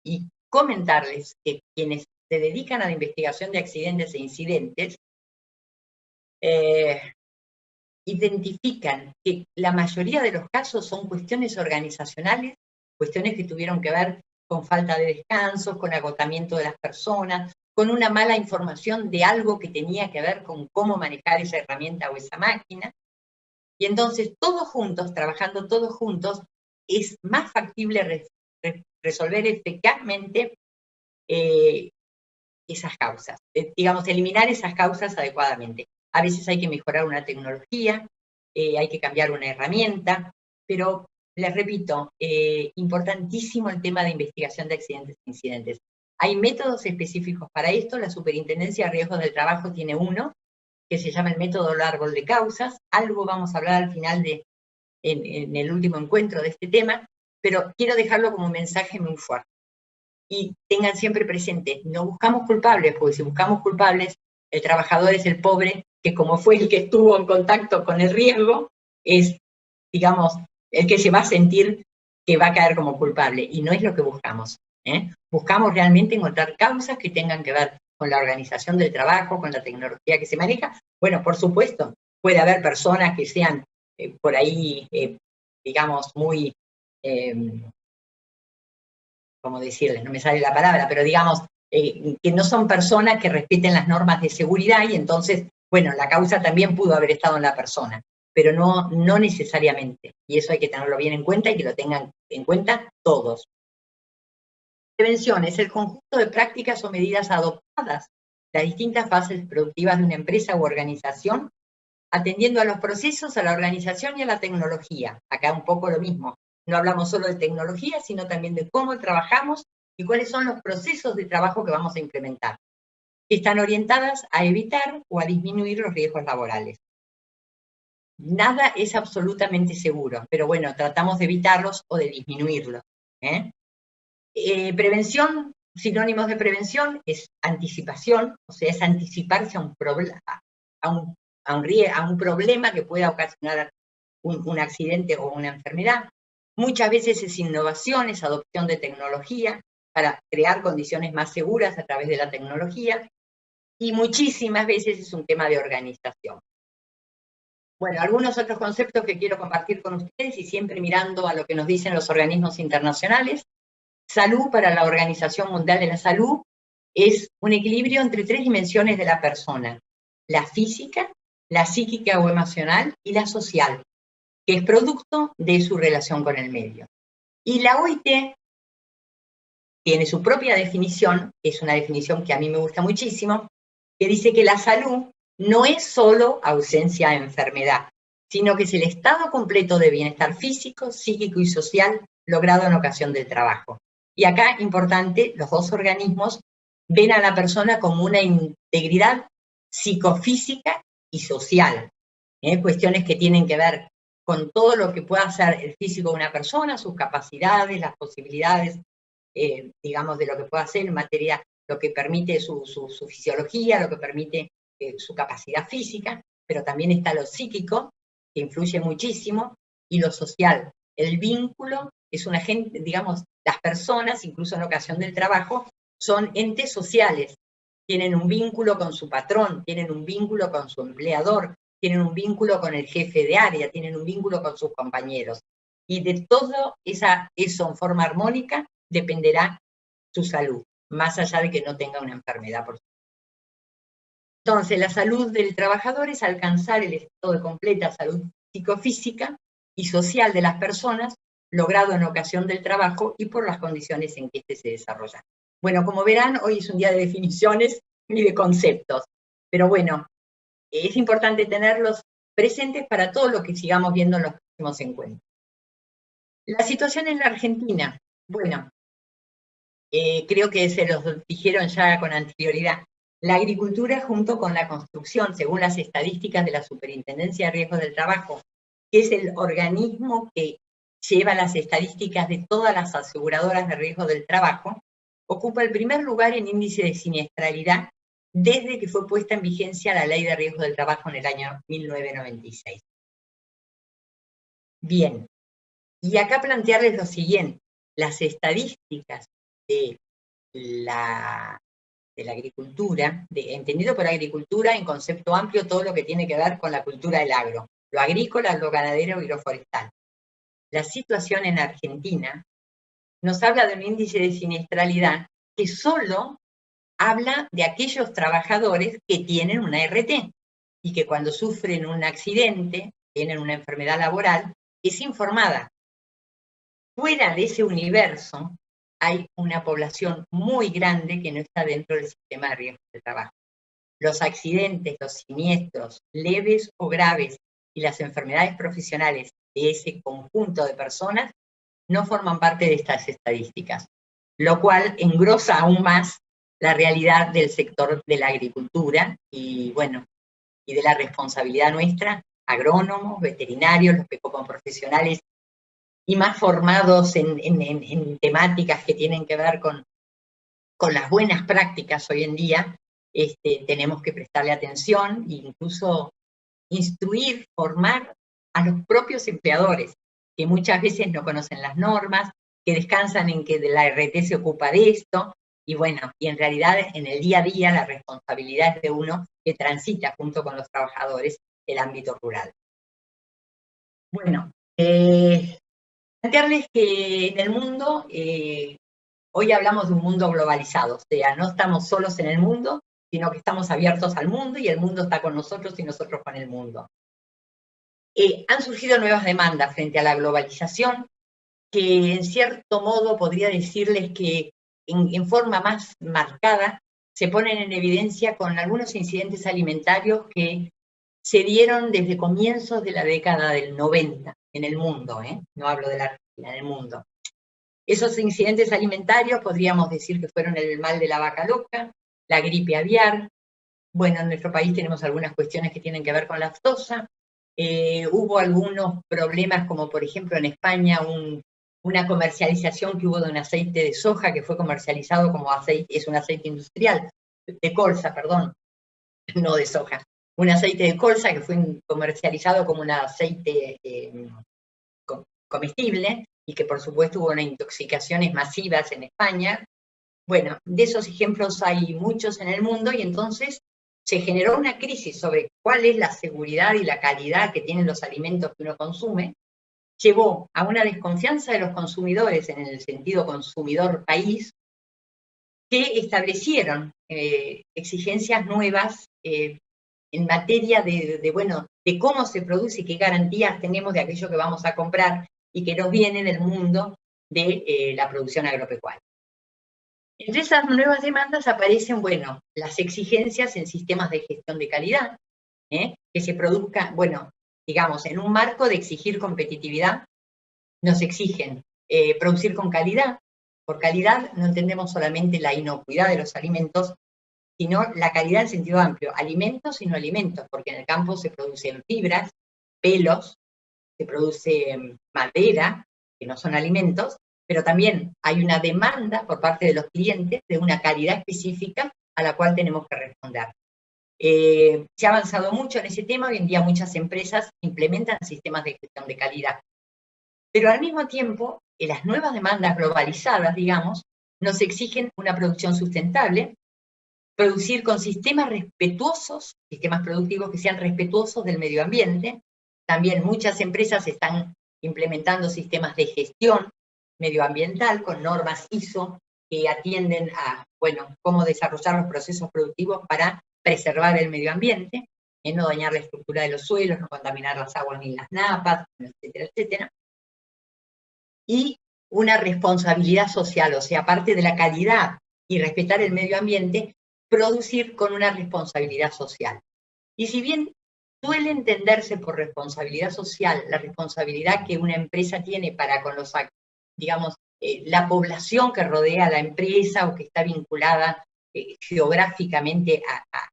Y comentarles que quienes se dedican a la investigación de accidentes e incidentes identifican que la mayoría de los casos son cuestiones organizacionales, cuestiones que tuvieron que ver con falta de descanso, con agotamiento de las personas, con una mala información de algo que tenía que ver con cómo manejar esa herramienta o esa máquina. Y entonces todos juntos, trabajando todos juntos, es más factible resolver eficazmente esas causas, digamos, eliminar esas causas adecuadamente. A veces hay que mejorar una tecnología, hay que cambiar una herramienta, pero les repito, importantísimo el tema de investigación de accidentes e incidentes. Hay métodos específicos para esto, la Superintendencia de Riesgos del Trabajo tiene uno, que se llama el método árbol de causas, algo vamos a hablar al final en el último encuentro de este tema, pero quiero dejarlo como un mensaje muy fuerte. Y tengan siempre presente, no buscamos culpables, porque si buscamos culpables, el trabajador es el pobre, que como fue el que estuvo en contacto con el riesgo, es, digamos, el que se va a sentir que va a caer como culpable, y no es lo que buscamos. Buscamos realmente encontrar causas que tengan que ver con la organización del trabajo, con la tecnología que se maneja. Bueno, por supuesto, puede haber personas que sean por ahí, digamos, muy... ¿cómo decirles? No me sale la palabra, pero digamos, que no son personas que respeten las normas de seguridad y entonces, bueno, la causa también pudo haber estado en la persona, pero no necesariamente. Y eso hay que tenerlo bien en cuenta y que lo tengan en cuenta todos. Prevención es el conjunto de prácticas o medidas adoptadas en las distintas fases productivas de una empresa u organización, atendiendo a los procesos, a la organización y a la tecnología. Acá un poco lo mismo. No hablamos solo de tecnología, sino también de cómo trabajamos y cuáles son los procesos de trabajo que vamos a implementar, que están orientadas a evitar o a disminuir los riesgos laborales. Nada es absolutamente seguro, pero bueno, tratamos de evitarlos o de disminuirlos. Prevención, sinónimos de prevención, es anticipación, o sea, es anticiparse a un problema que pueda ocasionar un accidente o una enfermedad. Muchas veces es innovación, es adopción de tecnología para crear condiciones más seguras a través de la tecnología, y muchísimas veces es un tema de organización. Bueno, algunos otros conceptos que quiero compartir con ustedes y siempre mirando a lo que nos dicen los organismos internacionales. Salud para la Organización Mundial de la Salud es un equilibrio entre 3 dimensiones de la persona: la física, la psíquica o emocional y la social, que es producto de su relación con el medio. Y la OIT tiene su propia definición, es una definición que a mí me gusta muchísimo, que dice que la salud no es solo ausencia de enfermedad, sino que es el estado completo de bienestar físico, psíquico y social logrado en ocasión del trabajo. Y acá, importante, los dos organismos ven a la persona como una integridad psicofísica y social. Cuestiones que tienen que ver con todo lo que pueda hacer el físico de una persona, sus capacidades, las posibilidades, digamos, de lo que puede hacer en materia, lo que permite su fisiología, lo que permite su capacidad física, pero también está lo psíquico, que influye muchísimo, y lo social. El vínculo es un agente, digamos, las personas, incluso en ocasión del trabajo, son entes sociales, tienen un vínculo con su patrón, tienen un vínculo con su empleador, tienen un vínculo con el jefe de área, tienen un vínculo con sus compañeros. Y de todo eso en forma armónica dependerá su salud, más allá de que no tenga una enfermedad, por supuesto. Entonces, la salud del trabajador es alcanzar el estado de completa salud psicofísica y social de las personas, logrado en ocasión del trabajo y por las condiciones en que éste se desarrolla. Bueno, como verán, hoy es un día de definiciones y de conceptos, pero bueno, es importante tenerlos presentes para todo lo que sigamos viendo en los próximos encuentros. La situación en la Argentina, bueno, creo que se los dijeron ya con anterioridad. La agricultura junto con la construcción, según las estadísticas de la Superintendencia de Riesgos del Trabajo, que es el organismo que lleva las estadísticas de todas las aseguradoras de riesgo del trabajo, ocupa el primer lugar en índice de siniestralidad desde que fue puesta en vigencia la Ley de Riesgo del Trabajo en el año 1996. Bien, y acá plantearles lo siguiente: las estadísticas de la agricultura, entendido por agricultura en concepto amplio todo lo que tiene que ver con la cultura del agro, lo agrícola, lo ganadero y lo forestal. La situación en Argentina nos habla de un índice de siniestralidad que solo habla de aquellos trabajadores que tienen una RT y que cuando sufren un accidente, tienen una enfermedad laboral, es informada. Fuera de ese universo hay una población muy grande que no está dentro del sistema de riesgo de trabajo. Los accidentes, los siniestros, leves o graves, y las enfermedades profesionales de ese conjunto de personas no forman parte de estas estadísticas, lo cual engrosa aún más la realidad del sector de la agricultura y, bueno, y de la responsabilidad nuestra, agrónomos, veterinarios, los que como profesionales y más formados en temáticas que tienen que ver con las buenas prácticas hoy en día, tenemos que prestarle atención e incluso instruir, formar a los propios empleadores, que muchas veces no conocen las normas, que descansan en que la RT se ocupa de esto, y bueno, y en realidad en el día a día la responsabilidad es de uno que transita junto con los trabajadores el ámbito rural. Bueno, plantearles que en el mundo, hoy hablamos de un mundo globalizado, o sea, no estamos solos en el mundo, sino que estamos abiertos al mundo y el mundo está con nosotros y nosotros con el mundo. Han surgido nuevas demandas frente a la globalización, que en cierto modo podría decirles que en forma más marcada se ponen en evidencia con algunos incidentes alimentarios que se dieron desde comienzos de la década del 90 en el mundo, no hablo de la Argentina, en el mundo. Esos incidentes alimentarios podríamos decir que fueron el mal de la vaca loca, la gripe aviar. Bueno, en nuestro país tenemos algunas cuestiones que tienen que ver con la aftosa. Hubo algunos problemas, como por ejemplo en España una comercialización que hubo de un aceite de soja que fue comercializado como aceite, es un aceite industrial, de colza, perdón, no de soja. Un aceite de colza que fue comercializado como un aceite comestible y que por supuesto hubo unas intoxicaciones masivas en España. Bueno, de esos ejemplos hay muchos en el mundo y entonces se generó una crisis sobre cuál es la seguridad y la calidad que tienen los alimentos que uno consume, llevó a una desconfianza de los consumidores en el sentido consumidor país, que establecieron exigencias nuevas en materia de cómo se produce y qué garantías tenemos de aquello que vamos a comprar y que nos viene del mundo de la producción agropecuaria. Entre esas nuevas demandas aparecen, las exigencias en sistemas de gestión de calidad, que se produzca, digamos, en un marco de exigir competitividad, nos exigen producir con calidad. Por calidad no entendemos solamente la inocuidad de los alimentos, sino la calidad en sentido amplio, alimentos y no alimentos, porque en el campo se producen fibras, pelos, se produce madera, que no son alimentos, pero también hay una demanda por parte de los clientes de una calidad específica a la cual tenemos que responder. Se ha avanzado mucho en ese tema, hoy en día muchas empresas implementan sistemas de gestión de calidad, pero al mismo tiempo, las nuevas demandas globalizadas, digamos, nos exigen una producción sustentable, producir con sistemas respetuosos, sistemas productivos que sean respetuosos del medio ambiente. También muchas empresas están implementando sistemas de gestión medioambiental con normas ISO que atienden a, cómo desarrollar los procesos productivos para preservar el medio ambiente, no dañar la estructura de los suelos, no contaminar las aguas ni las napas, etcétera, etcétera. Y una responsabilidad social, o sea, aparte de la calidad y respetar el medio ambiente, producir con una responsabilidad social. Y si bien suele entenderse por responsabilidad social la responsabilidad que una empresa tiene para con los, digamos, la población que rodea a la empresa o que está vinculada geográficamente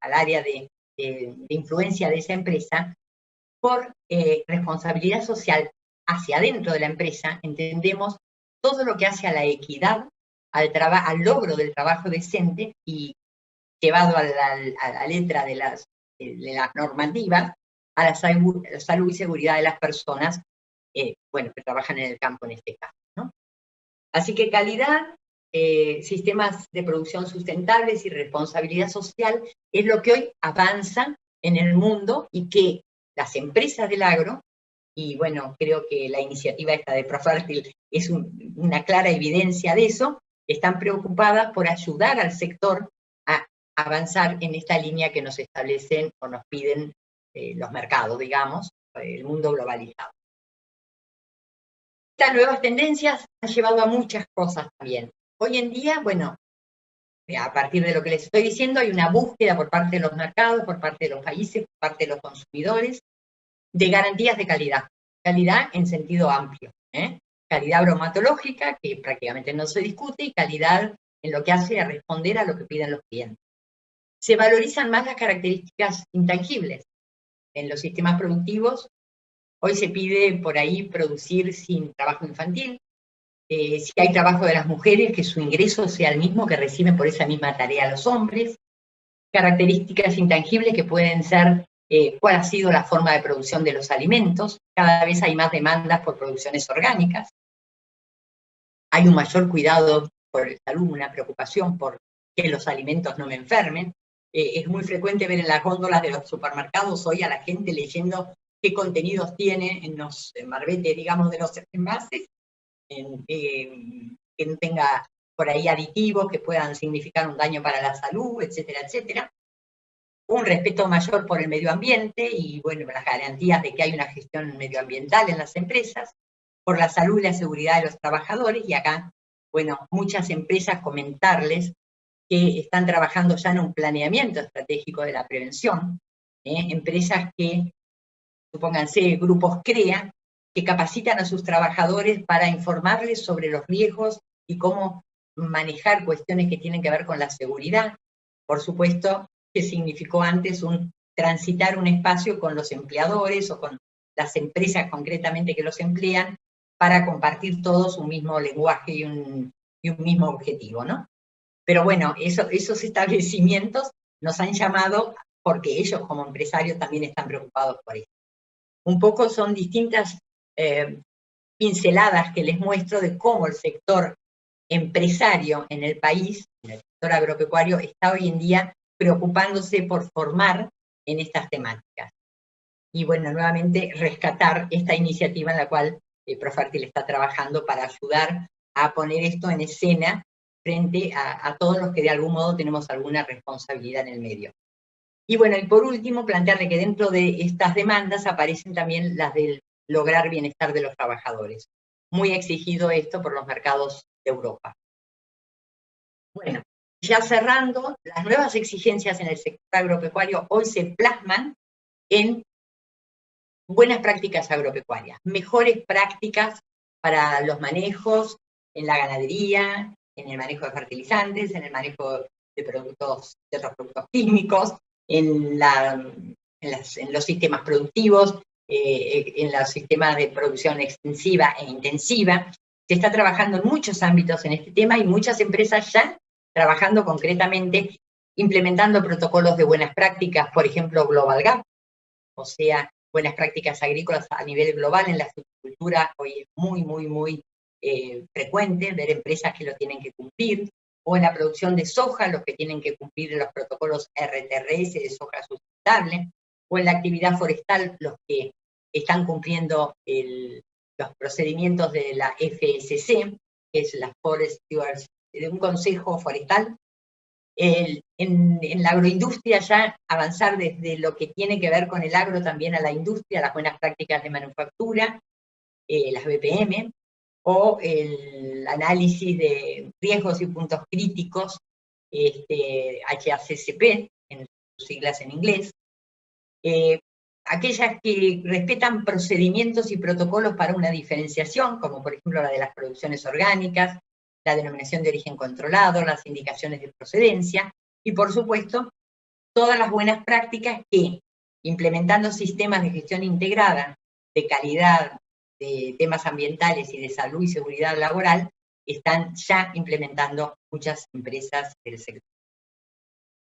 al área de influencia de esa empresa, por responsabilidad social hacia adentro de la empresa, entendemos todo lo que hace a la equidad, al logro del trabajo decente y llevado a la letra de las normativas, a la salud y seguridad de las personas que trabajan en el campo en este caso, ¿no? Así que calidad, sistemas de producción sustentables y responsabilidad social es lo que hoy avanza en el mundo y que las empresas del agro, y creo que la iniciativa esta de Profértil es una clara evidencia de eso, están preocupadas por ayudar al sector a avanzar en esta línea que nos establecen o nos piden los mercados, digamos, el mundo globalizado. Estas nuevas tendencias han llevado a muchas cosas también. Hoy en día, a partir de lo que les estoy diciendo, hay una búsqueda por parte de los mercados, por parte de los países, por parte de los consumidores, de garantías de calidad. Calidad en sentido amplio. Calidad bromatológica, que prácticamente no se discute, y calidad en lo que hace a responder a lo que piden los clientes. Se valorizan más las características intangibles. En los sistemas productivos, hoy se pide por ahí producir sin trabajo infantil. Si hay trabajo de las mujeres, que su ingreso sea el mismo que reciben por esa misma tarea los hombres. Características intangibles que pueden ser cuál ha sido la forma de producción de los alimentos. Cada vez hay más demandas por producciones orgánicas. Hay un mayor cuidado por la salud, una preocupación por que los alimentos no me enfermen. Es muy frecuente ver en las góndolas de los supermercados hoy a la gente leyendo qué contenidos tiene en los barbetes, digamos, de los envases, que no tenga por ahí aditivos que puedan significar un daño para la salud, etcétera, etcétera. Un respeto mayor por el medio ambiente y, las garantías de que hay una gestión medioambiental en las empresas, por la salud y la seguridad de los trabajadores, y acá, muchas empresas comentarles que están trabajando ya en un planeamiento estratégico de la prevención, empresas que, supónganse, grupos CREA, que capacitan a sus trabajadores para informarles sobre los riesgos y cómo manejar cuestiones que tienen que ver con la seguridad. Por supuesto, que significó antes transitar un espacio con los empleadores o con las empresas concretamente que los emplean para compartir todos un mismo lenguaje y un mismo objetivo, ¿no? Pero esos establecimientos nos han llamado porque ellos como empresarios también están preocupados por eso. Un poco son distintas pinceladas que les muestro de cómo el sector empresario en el país, en el sector agropecuario, está hoy en día preocupándose por formar en estas temáticas. Y bueno, nuevamente rescatar esta iniciativa en la cual Profértil está trabajando para ayudar a poner esto en escena frente a todos los que de algún modo tenemos alguna responsabilidad en el medio. Y bueno, y por último, plantearle que dentro de estas demandas aparecen también las del lograr bienestar de los trabajadores. Muy exigido esto por los mercados de Europa. Bueno, ya cerrando, las nuevas exigencias en el sector agropecuario hoy se plasman en buenas prácticas agropecuarias, mejores prácticas para los manejos en la ganadería, en el manejo de fertilizantes, en el manejo de otros productos químicos, en los sistemas productivos, en los sistemas de producción extensiva e intensiva. Se está trabajando en muchos ámbitos en este tema y muchas empresas ya trabajando concretamente, implementando protocolos de buenas prácticas, por ejemplo, Global Gap, o sea, buenas prácticas agrícolas a nivel global. En la agricultura hoy es muy frecuente ver empresas que lo tienen que cumplir, o en la producción de soja, los que tienen que cumplir los protocolos RTRS de soja sustentable, o en la actividad forestal, los que están cumpliendo los procedimientos de la FSC, que es la Forest Stewards, de un consejo forestal. En la agroindustria ya avanzar desde lo que tiene que ver con el agro también a la industria, las buenas prácticas de manufactura, las BPM, o el análisis de riesgos y puntos críticos, HACCP, en sus siglas en inglés, aquellas que respetan procedimientos y protocolos para una diferenciación, como por ejemplo la de las producciones orgánicas, la denominación de origen controlado, las indicaciones de procedencia, y por supuesto, todas las buenas prácticas que, implementando sistemas de gestión integrada, de calidad, de temas ambientales y de salud y seguridad laboral, están ya implementando muchas empresas del sector.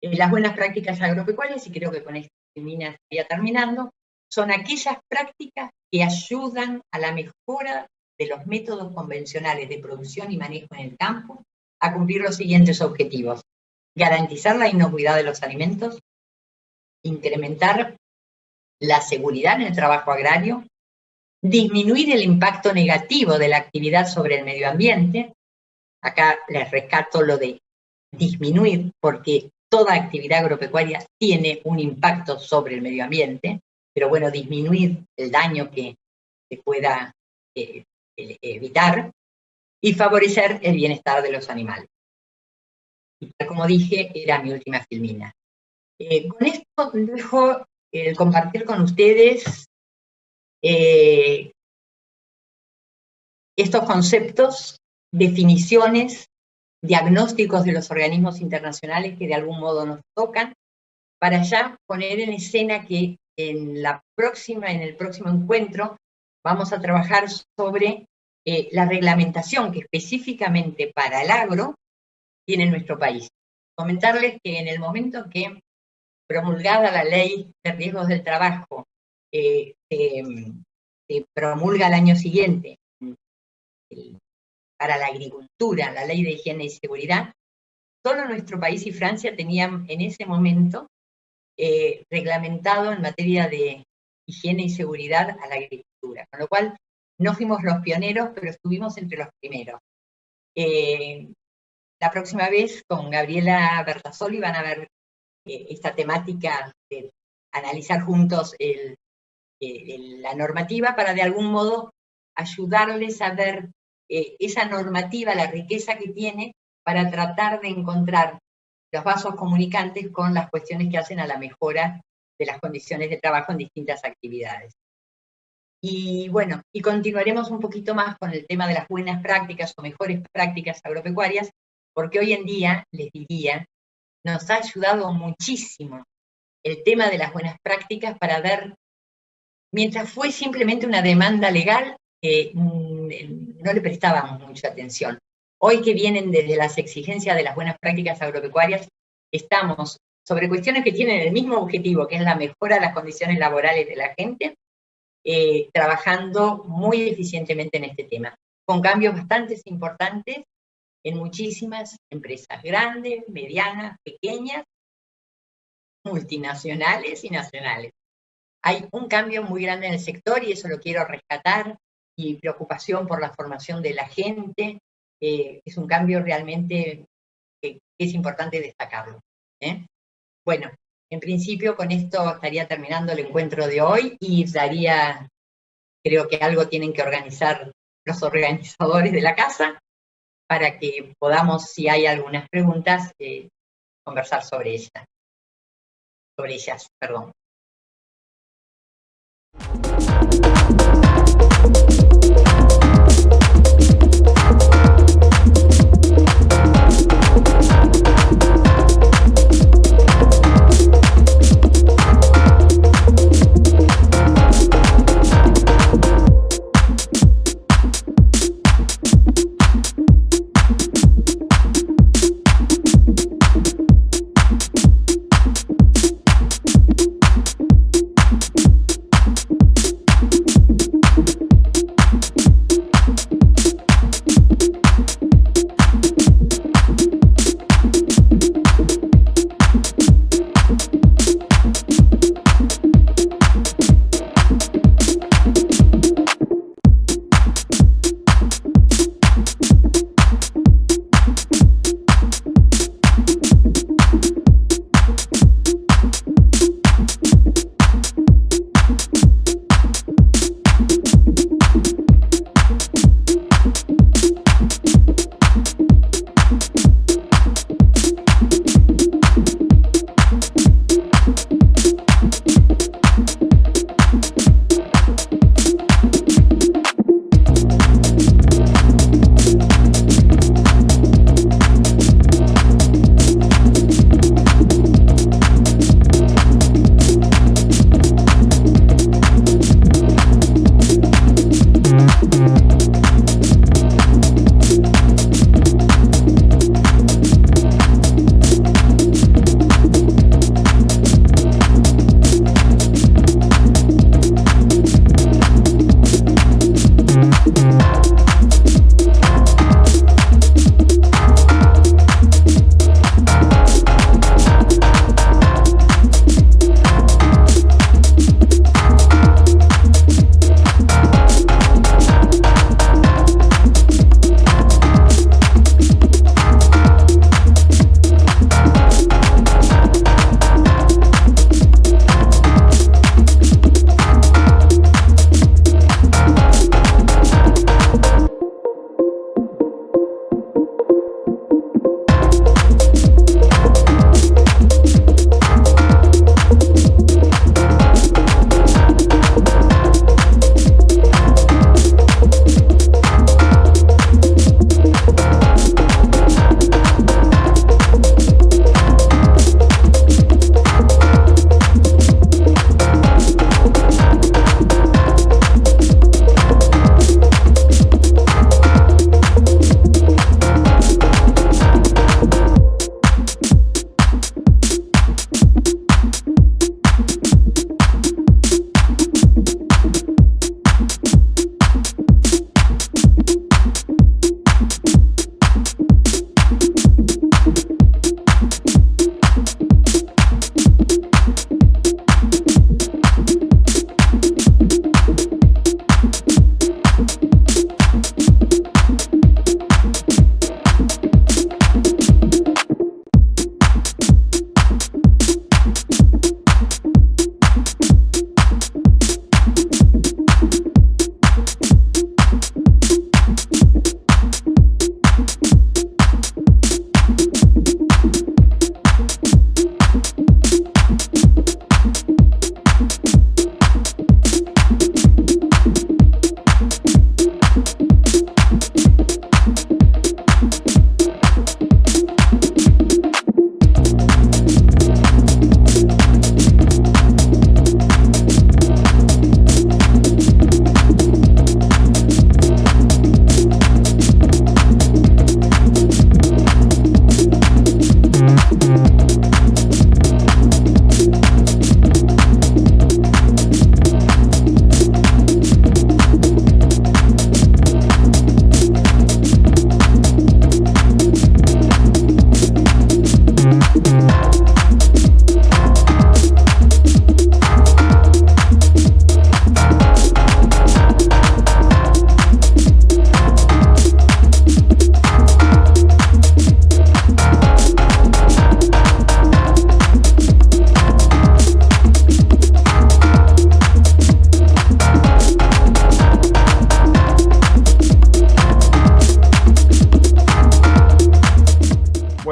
Las buenas prácticas agropecuarias, y creo que con esto estaría terminando, son aquellas prácticas que ayudan a la mejora de los métodos convencionales de producción y manejo en el campo a cumplir los siguientes objetivos: garantizar la inocuidad de los alimentos, incrementar la seguridad en el trabajo agrario, disminuir el impacto negativo de la actividad sobre el medio ambiente. Acá les rescato lo de disminuir, porque toda actividad agropecuaria tiene un impacto sobre el medio ambiente, pero bueno, disminuir el daño que se pueda evitar, y favorecer el bienestar de los animales. Y tal como dije, era mi última filmina. Con esto dejo compartir con ustedes estos conceptos, definiciones, diagnósticos de los organismos internacionales que de algún modo nos tocan, para ya poner en escena que en el próximo encuentro vamos a trabajar sobre la reglamentación que específicamente para el agro tiene nuestro país. Comentarles que en el momento que promulgada la ley de riesgos del trabajo, se promulga al año siguiente para la agricultura, la ley de higiene y seguridad, solo nuestro país y Francia tenían en ese momento reglamentado en materia de higiene y seguridad a la agricultura, con lo cual no fuimos los pioneros, pero estuvimos entre los primeros. La próxima vez con Gabriela Bertasoli van a ver esta temática de analizar juntos la normativa para de algún modo ayudarles a ver esa normativa, la riqueza que tiene, para tratar de encontrar los vasos comunicantes con las cuestiones que hacen a la mejora de las condiciones de trabajo en distintas actividades. Y bueno, y continuaremos un poquito más con el tema de las buenas prácticas o mejores prácticas agropecuarias, porque hoy en día, les diría, nos ha ayudado muchísimo el tema de las buenas prácticas para ver, mientras fue simplemente una demanda legal, no le prestábamos mucha atención. Hoy que vienen desde las exigencias de las buenas prácticas agropecuarias, estamos sobre cuestiones que tienen el mismo objetivo, que es la mejora de las condiciones laborales de la gente, trabajando muy eficientemente en este tema, con cambios bastante importantes en muchísimas empresas, grandes, medianas, pequeñas, multinacionales y nacionales. Hay un cambio muy grande en el sector y eso lo quiero rescatar, y preocupación por la formación de la gente. Es un cambio realmente que es importante destacarlo. Bueno, en principio con esto estaría terminando el encuentro de hoy y creo que algo tienen que organizar los organizadores de la casa para que podamos, si hay algunas preguntas, conversar sobre ellas, perdón.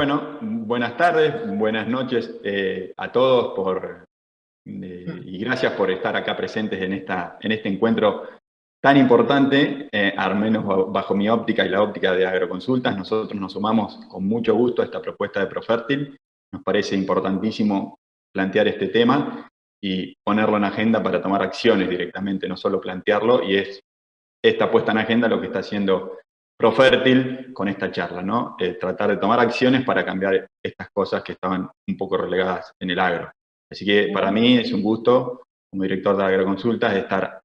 Bueno, buenas tardes, buenas noches a todos y gracias por estar acá presentes en este encuentro tan importante, al menos bajo mi óptica y la óptica de Agroconsultas. Nosotros nos sumamos con mucho gusto a esta propuesta de Profértil. Nos parece importantísimo plantear este tema y ponerlo en agenda para tomar acciones directamente, no solo plantearlo, y es esta puesta en agenda lo que está haciendo Profértil con esta charla, ¿no? Tratar de tomar acciones para cambiar estas cosas que estaban un poco relegadas en el agro. Así que para mí es un gusto, como director de Agroconsultas, estar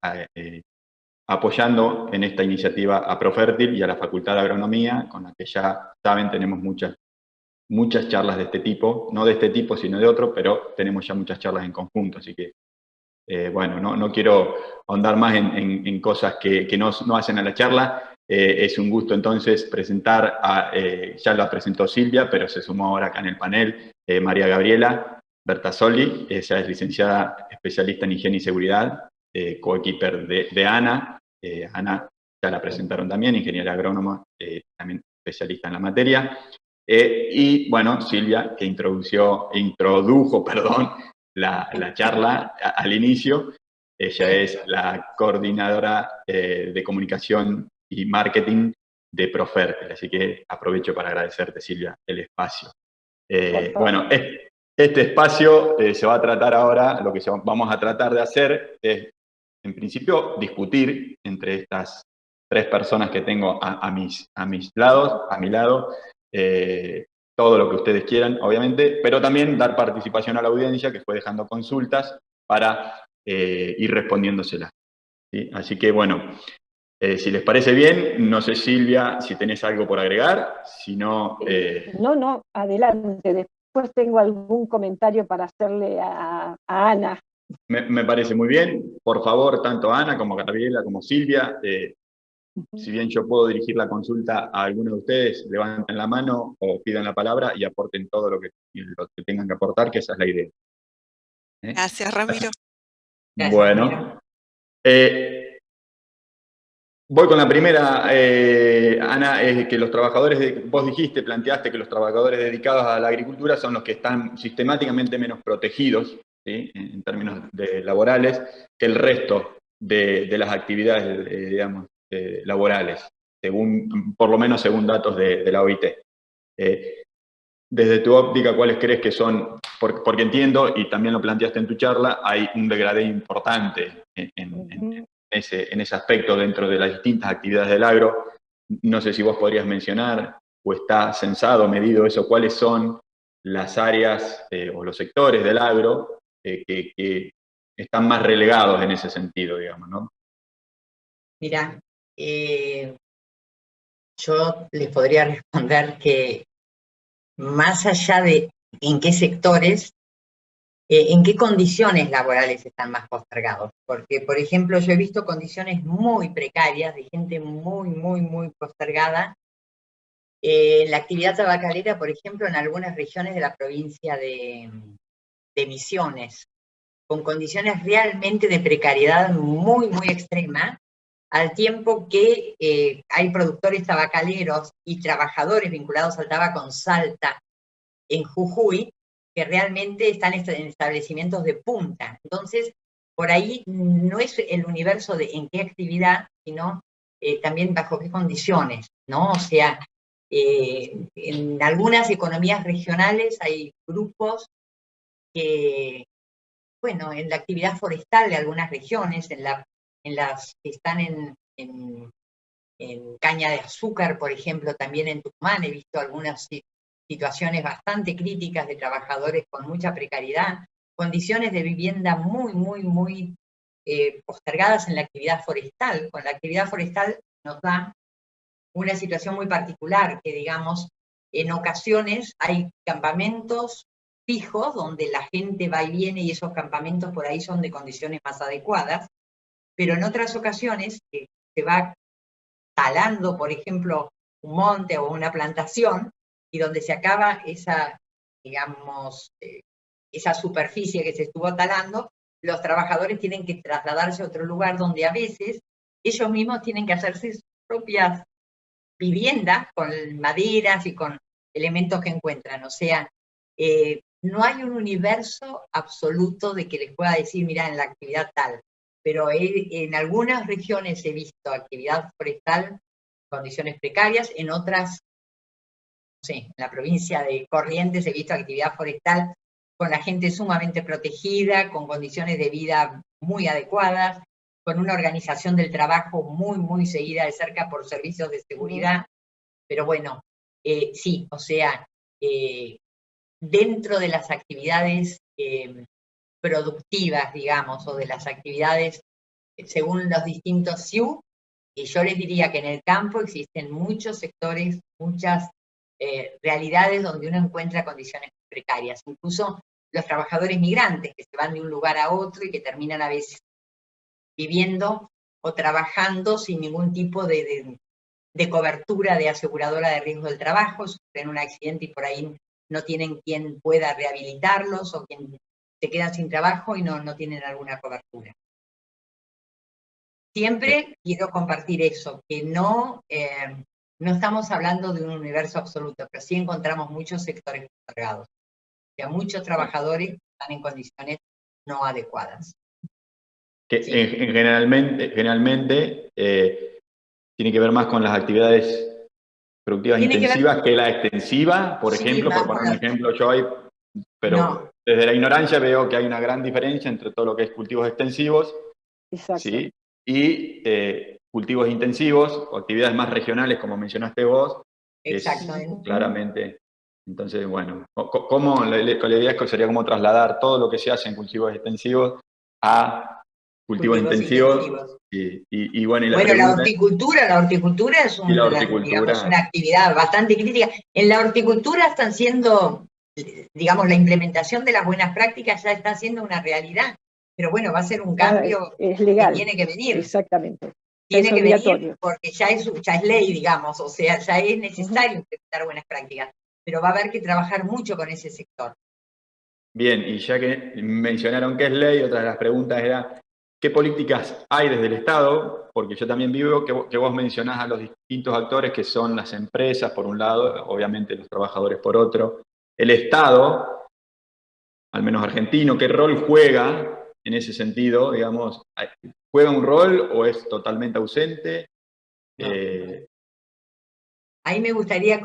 apoyando en esta iniciativa a Profértil y a la Facultad de Agronomía, con la que ya saben tenemos muchas charlas de este tipo, no de este tipo sino de otro, pero tenemos ya muchas charlas en conjunto, así que bueno, no quiero ahondar más en cosas que no hacen a la charla. Es un gusto entonces presentar ya la presentó Silvia, pero se sumó ahora acá en el panel, María Gabriela Bertasoli. Ella es licenciada especialista en higiene y seguridad, coequiper de Ana. Ana ya la presentaron también, ingeniera agrónoma, también especialista en la materia. Y bueno, Silvia, que introdujo la charla al inicio. Ella es la coordinadora de comunicación y marketing de Profértil, así que aprovecho para agradecerte, Silvia, el espacio. Bueno, este espacio se va a tratar ahora, lo que vamos a tratar de hacer es, en principio, discutir entre estas tres personas que tengo a mi lado, todo lo que ustedes quieran, obviamente, pero también dar participación a la audiencia que fue dejando consultas para ir respondiéndoselas, ¿sí? Así que, bueno, si les parece bien, no sé, Silvia, si tenés algo por agregar, si no... No, adelante. Después tengo algún comentario para hacerle a Ana. Me parece muy bien. Por favor, tanto Ana como Gabriela como Silvia, si bien yo puedo dirigir la consulta a alguno de ustedes, levanten la mano o pidan la palabra y aporten todo lo que tengan que aportar, que esa es la idea. Gracias, Ramiro. Bueno, voy con la primera, Ana, es que los trabajadores, vos planteaste que los trabajadores dedicados a la agricultura son los que están sistemáticamente menos protegidos, ¿sí?, en términos laborales, que el resto de las actividades, digamos, laborales, por lo menos según datos de la OIT. Desde tu óptica, ¿cuáles crees que son? Porque entiendo, y también lo planteaste en tu charla, hay un degradé importante en ese aspecto dentro de las distintas actividades del agro. No sé si vos podrías mencionar, o está censado, medido eso, cuáles son las áreas o los sectores del agro que están más relegados en ese sentido, digamos, ¿no? Mira, yo les podría responder que más allá de en qué sectores, en qué condiciones laborales están más postergados. Porque, por ejemplo, yo he visto condiciones muy precarias de gente muy postergada. La actividad tabacalera, por ejemplo, en algunas regiones de la provincia de Misiones, con condiciones realmente de precariedad muy extrema, al tiempo que hay productores tabacaleros y trabajadores vinculados al tabaco en Salta, en Jujuy, que realmente están en establecimientos de punta. Entonces, por ahí no es el universo de en qué actividad, sino también bajo qué condiciones, ¿no? O sea, en algunas economías regionales hay grupos que, bueno, en la actividad forestal de algunas regiones, en las que están en caña de azúcar, por ejemplo, también en Tucumán, he visto algunas situaciones bastante críticas de trabajadores con mucha precariedad, condiciones de vivienda muy postergadas en la actividad forestal. Con la actividad forestal nos da una situación muy particular, que digamos, en ocasiones hay campamentos fijos donde la gente va y viene y esos campamentos por ahí son de condiciones más adecuadas, pero en otras ocasiones que se va talando, por ejemplo, un monte o una plantación, y donde se acaba esa, digamos, esa superficie que se estuvo talando, los trabajadores tienen que trasladarse a otro lugar donde a veces ellos mismos tienen que hacerse sus propias viviendas con maderas y con elementos que encuentran. O sea, no hay un universo absoluto de que les pueda decir, mira, en la actividad tal, pero en algunas regiones he visto actividad forestal, condiciones precarias, en otras, no sé, en la provincia de Corrientes he visto actividad forestal con la gente sumamente protegida, con condiciones de vida muy adecuadas, con una organización del trabajo muy, muy seguida de cerca por servicios de seguridad. Pero bueno, sí, o sea, dentro de las actividades productivas, digamos, o de las actividades según los distintos SIU, y yo les diría que en el campo existen muchos sectores, muchas realidades donde uno encuentra condiciones precarias, incluso los trabajadores migrantes que se van de un lugar a otro y que terminan a veces viviendo o trabajando sin ningún tipo de cobertura de aseguradora de riesgo del trabajo, sufren un accidente y por ahí no tienen quien pueda rehabilitarlos o quien se quedan sin trabajo y no tienen alguna cobertura. Siempre quiero compartir eso, que no estamos hablando de un universo absoluto, pero sí encontramos muchos sectores postergados, o sea, muchos trabajadores que están en condiciones no adecuadas. Que sí. Generalmente tiene que ver más con las actividades productivas intensivas que la extensiva, por ejemplo, por poner un ejemplo yo ahí, pero no. Desde la ignorancia veo que hay una gran diferencia entre todo lo que es cultivos extensivos, ¿sí? Y cultivos intensivos o actividades más regionales, como mencionaste vos. Exactamente. Claramente. Entonces, bueno, la idea sería como trasladar todo lo que se hace en cultivos extensivos a cultivos intensivos. Y bueno, la horticultura es una actividad bastante crítica. En la horticultura están siendo, digamos, la implementación de las buenas prácticas ya está siendo una realidad. Pero bueno, va a ser un cambio es legal, que tiene que venir. Exactamente. Tiene que venir porque ya es ley, digamos, o sea, ya es necesario implementar buenas prácticas. Pero va a haber que trabajar mucho con ese sector. Bien, y ya que mencionaron que es ley, otra de las preguntas era, ¿qué políticas hay desde el Estado? Porque yo también vivo que vos mencionás a los distintos actores que son las empresas, por un lado, obviamente los trabajadores por otro. El Estado, al menos argentino, ¿qué rol juega en ese sentido? Digamos, ¿juega un rol o es totalmente ausente? No. Ahí me gustaría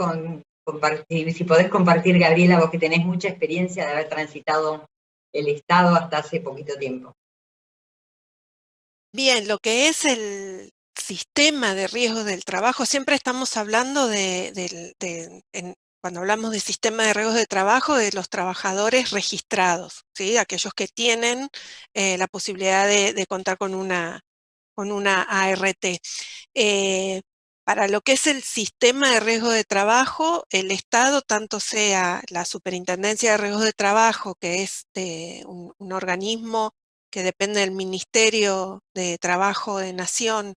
compartir, si podés compartir, Gabriela, vos que tenés mucha experiencia de haber transitado el Estado hasta hace poquito tiempo. Bien, lo que es el sistema de riesgos del trabajo, siempre estamos hablando cuando hablamos de sistema de riesgos de trabajo, de los trabajadores registrados, ¿sí? Aquellos que tienen la posibilidad de contar con una ART. Para lo que es el sistema de riesgo de trabajo, el Estado, tanto sea la Superintendencia de Riesgos de Trabajo, que es un organismo que depende del Ministerio de Trabajo de Nación,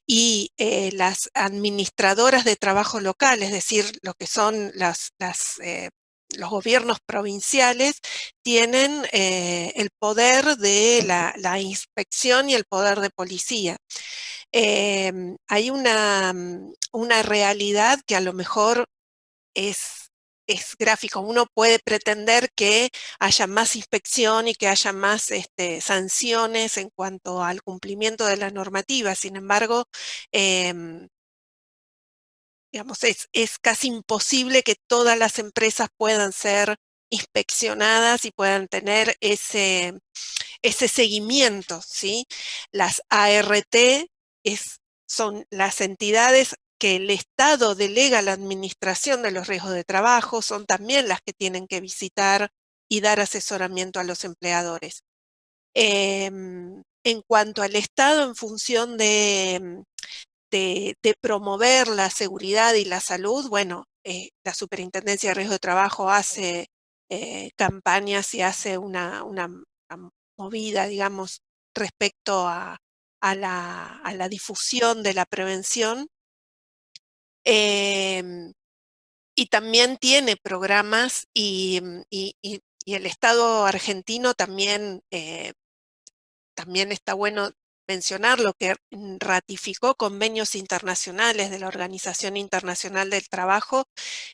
y las administradoras de trabajo local, es decir, lo que son los gobiernos provinciales, tienen el poder de la inspección y el poder de policía. Hay una realidad que a lo mejor es gráfico. Uno puede pretender que haya más inspección y que haya más sanciones en cuanto al cumplimiento de la normativa. Sin embargo, digamos, es casi imposible que todas las empresas puedan ser inspeccionadas y puedan tener ese seguimiento, ¿sí? Las ART son las entidades que el Estado delega la administración de los riesgos de trabajo, son también las que tienen que visitar y dar asesoramiento a los empleadores. En cuanto al Estado, en función de promover la seguridad y la salud, bueno, la Superintendencia de Riesgos de Trabajo hace campañas y hace una movida, digamos, respecto a la difusión de la prevención. Y también tiene programas y el Estado argentino también está bueno mencionar lo que ratificó convenios internacionales de la Organización Internacional del Trabajo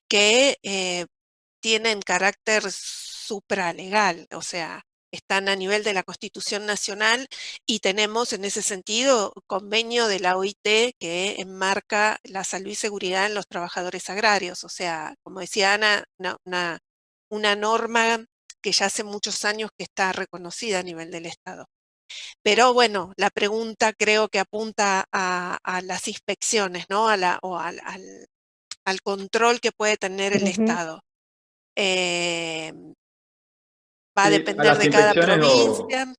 que tienen carácter supralegal, o sea, están a nivel de la Constitución Nacional y tenemos en ese sentido convenio de la OIT que enmarca la salud y seguridad en los trabajadores agrarios, o sea, como decía Ana, una norma que ya hace muchos años que está reconocida a nivel del Estado. Pero bueno, la pregunta creo que apunta a las inspecciones, ¿no? Al control que puede tener el Estado. Va a Sí, a depender las de cada inspecciones provincia.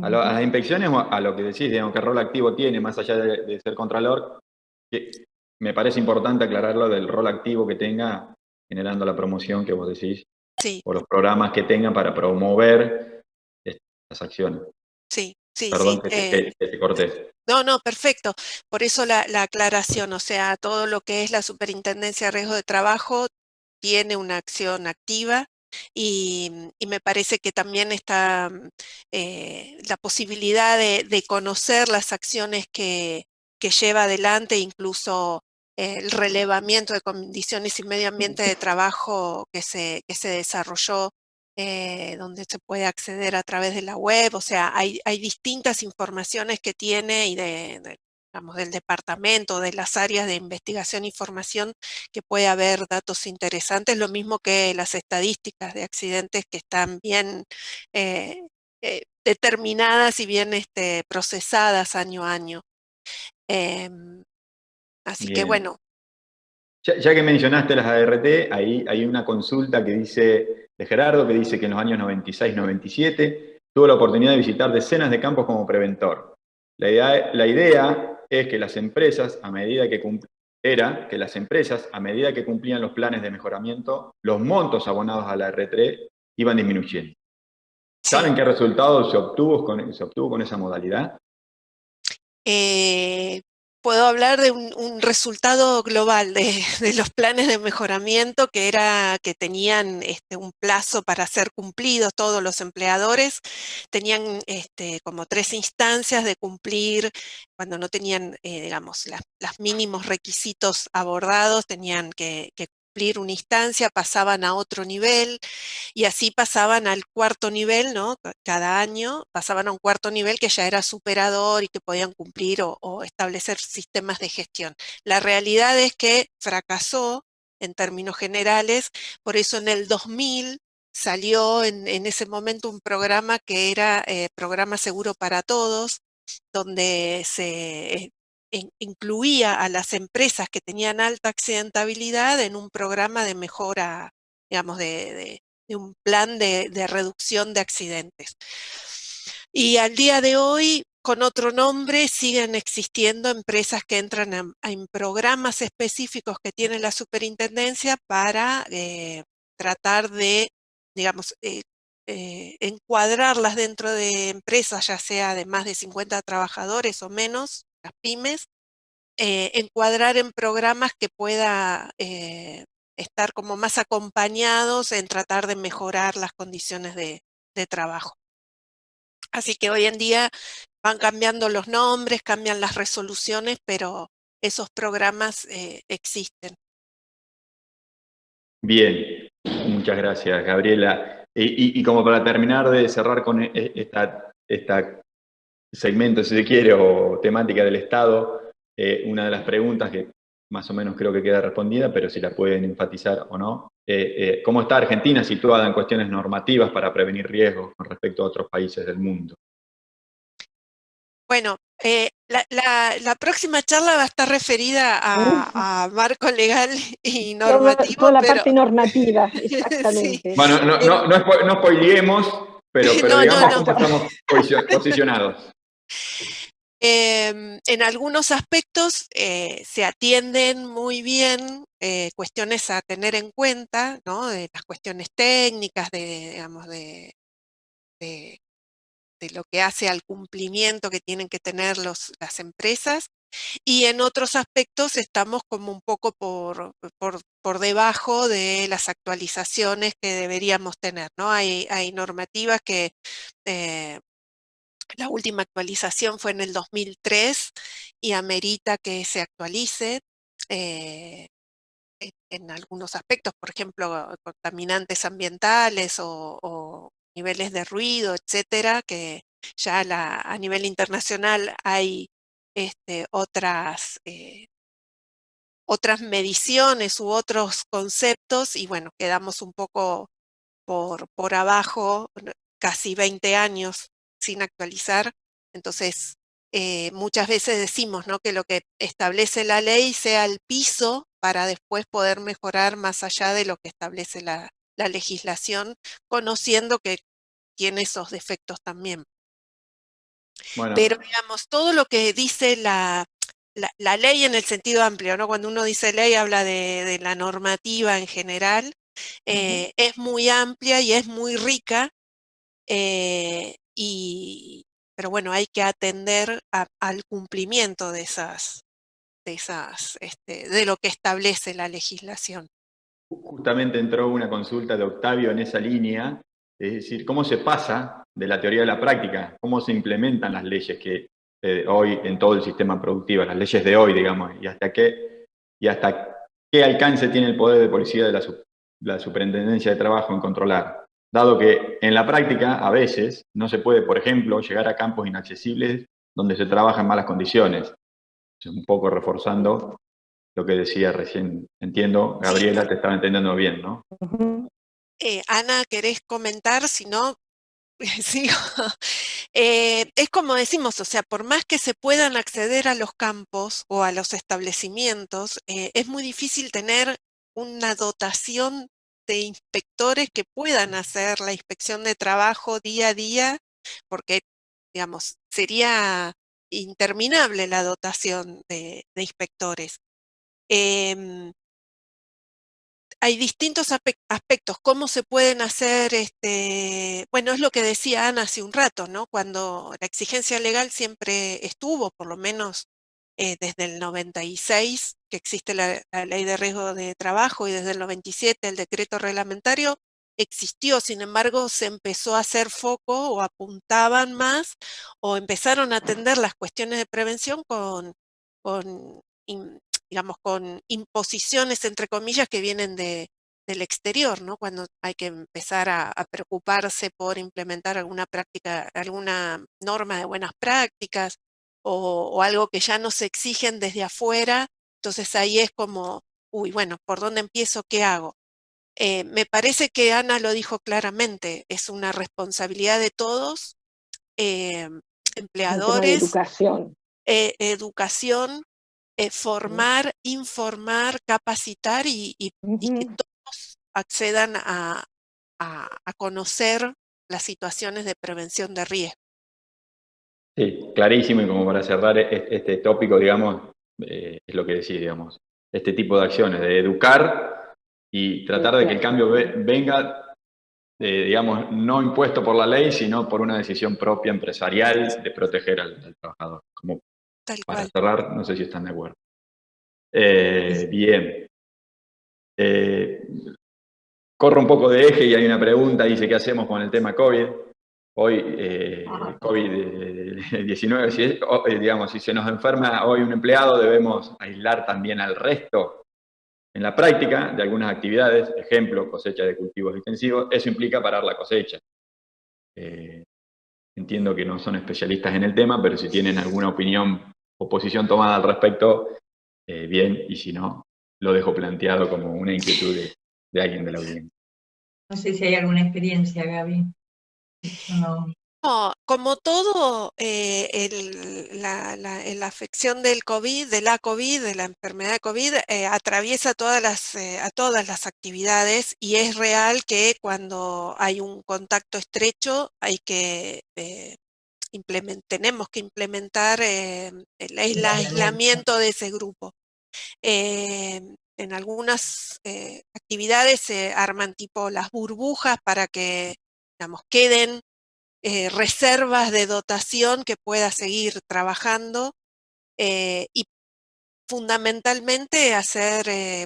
a las inspecciones o a lo que decís, digamos, qué rol activo tiene, más allá de ser contralor, que me parece importante aclararlo del rol activo que tenga generando la promoción que vos decís, Sí, o los programas que tengan para promover estas acciones. sí, sí, Perdón sí. que te corté. No, perfecto. Por eso la aclaración, o sea, todo lo que es la Superintendencia de Riesgo de Trabajo tiene una acción activa y me parece que también está la posibilidad de conocer las acciones que lleva adelante, incluso el relevamiento de condiciones y medio ambiente de trabajo que se desarrolló, donde se puede acceder a través de la web, o sea, hay distintas informaciones que tiene y digamos, del departamento, de las áreas de investigación e información, que puede haber datos interesantes, lo mismo que las estadísticas de accidentes que están bien determinadas y bien procesadas año a año. Así que Bien. bueno. Ya que mencionaste las ART, ahí hay una consulta que dice, de Gerardo, que dice que en los años 96-97 tuvo la oportunidad de visitar decenas de campos como preventor. La idea es que las empresas, a medida que cumplían los planes de mejoramiento, los montos abonados a la ART iban disminuyendo. ¿Saben Sí. qué resultado se obtuvo con esa modalidad? Puedo hablar de un resultado global de los planes de mejoramiento que era que tenían un plazo para ser cumplidos todos los empleadores, tenían como 3 instancias de cumplir cuando no tenían, digamos, los mínimos requisitos abordados, tenían que cumplir una instancia, pasaban a otro nivel y así pasaban al cuarto nivel, ¿no? Cada año pasaban a un cuarto nivel que ya era superador y que podían cumplir o establecer sistemas de gestión. La realidad es que fracasó en términos generales, por eso en el 2000 salió en ese momento un programa que era Programa Seguro para Todos, donde se incluía a las empresas que tenían alta accidentabilidad en un programa de mejora, digamos, de un plan de reducción de accidentes. Y al día de hoy, con otro nombre, siguen existiendo empresas que entran en programas específicos que tiene la superintendencia para tratar de, digamos, encuadrarlas dentro de empresas, ya sea de más de 50 trabajadores o menos, las pymes, encuadrar en programas que pueda estar como más acompañados en tratar de mejorar las condiciones de trabajo. Así que hoy en día van cambiando los nombres, cambian las resoluciones, pero esos programas existen. Bien, muchas gracias, Gabriela. Y como para terminar de cerrar con esta segmento, si se quiere, o temática del Estado, una de las preguntas que más o menos creo que queda respondida, pero si la pueden enfatizar o no, ¿cómo está Argentina situada en cuestiones normativas para prevenir riesgos con respecto a otros países del mundo? Bueno, la próxima charla va a estar referida a marco legal y normativo, Toda la pero parte normativa, sí. exactamente. Bueno, no spoileemos, pero No, digamos no. cómo estamos posicionados. En algunos aspectos se atienden muy bien cuestiones a tener en cuenta, ¿no? De las cuestiones técnicas, digamos, de lo que hace al cumplimiento que tienen que tener las empresas, y en otros aspectos estamos como un poco por debajo de las actualizaciones que deberíamos tener, ¿no? Hay normativas que La última actualización fue en el 2003 y amerita que se actualice en algunos aspectos, por ejemplo, contaminantes ambientales o niveles de ruido, etcétera, que ya a nivel internacional hay otras mediciones u otros conceptos y bueno, quedamos un poco por abajo, casi 20 años sin actualizar. Entonces, muchas veces decimos, ¿no?, que lo que establece la ley sea el piso para después poder mejorar más allá de lo que establece la legislación, conociendo que tiene esos defectos también. Bueno, Pero, digamos, todo lo que dice la ley en el sentido amplio, ¿no? Cuando uno dice ley habla de la normativa en general, es muy amplia y es muy rica, pero bueno, hay que atender al cumplimiento de lo que establece la legislación. justamente entró una consulta de Octavio en esa línea, es decir, cómo se pasa de la teoría a la práctica, cómo se implementan las leyes que hoy en todo el sistema productivo, las leyes de hoy, digamos, y hasta qué alcance tiene el poder de policía de la Superintendencia de Trabajo en controlar, dado que en la práctica a veces no se puede, por ejemplo, llegar a campos inaccesibles donde se trabaja en malas condiciones. Un poco reforzando lo que decía recién. Entiendo, Gabriela, te estaba entendiendo bien, ¿no? Ana, ¿querés comentar? Si no, sigo. Es como decimos, o sea, por más que se puedan acceder a los campos o a los establecimientos, es muy difícil tener una dotación de inspectores que puedan hacer la inspección de trabajo día a día, porque, digamos, sería interminable la dotación de inspectores. Hay distintos aspectos, cómo se pueden hacer, bueno, es lo que decía Ana hace un rato, ¿no? Cuando la exigencia legal siempre estuvo, por lo menos desde el 96, que existe la ley de riesgo de trabajo, y desde el 97 el decreto reglamentario existió, sin embargo, se empezó a hacer foco o apuntaban más o empezaron a atender las cuestiones de prevención con digamos, con imposiciones, entre comillas, que vienen del exterior, ¿no? Cuando hay que empezar a preocuparse por implementar alguna práctica, alguna norma de buenas prácticas o algo que ya nos exigen desde afuera, entonces ahí es como, uy, bueno, ¿por dónde empiezo? ¿Qué hago? Me parece que Ana lo dijo claramente, es una responsabilidad de todos, Un tema de empleadores, educación. educación, formar, informar, capacitar y que todos accedan a conocer las situaciones de prevención de riesgo. Sí, clarísimo, y como para cerrar este tópico, digamos, es lo que decía, digamos, este tipo de acciones, de educar y tratar de que el cambio venga, digamos, no impuesto por la ley, sino por una decisión propia empresarial de proteger al trabajador. Como Tal para cual. cerrar, no sé si están de acuerdo. Bien. Corro un poco de eje y hay una pregunta, dice, ¿qué hacemos con el tema COVID? Hoy, COVID-19, digamos, si se nos enferma hoy un empleado, debemos aislar también al resto. En la práctica de algunas actividades, ejemplo, cosecha de cultivos extensivos, eso implica parar la cosecha. Entiendo que no son especialistas en el tema, pero si tienen alguna opinión o posición tomada al respecto, bien, y si no, lo dejo planteado como una inquietud de alguien de la audiencia. No sé si hay alguna experiencia, Gaby. No. No, como todo, la afección del COVID, de la COVID, de la enfermedad de COVID, atraviesa a todas las actividades y es real que cuando hay un contacto estrecho hay que tenemos que implementar el aislamiento de ese grupo. En algunas actividades se arman tipo las burbujas para que, digamos, queden reservas de dotación que pueda seguir trabajando y fundamentalmente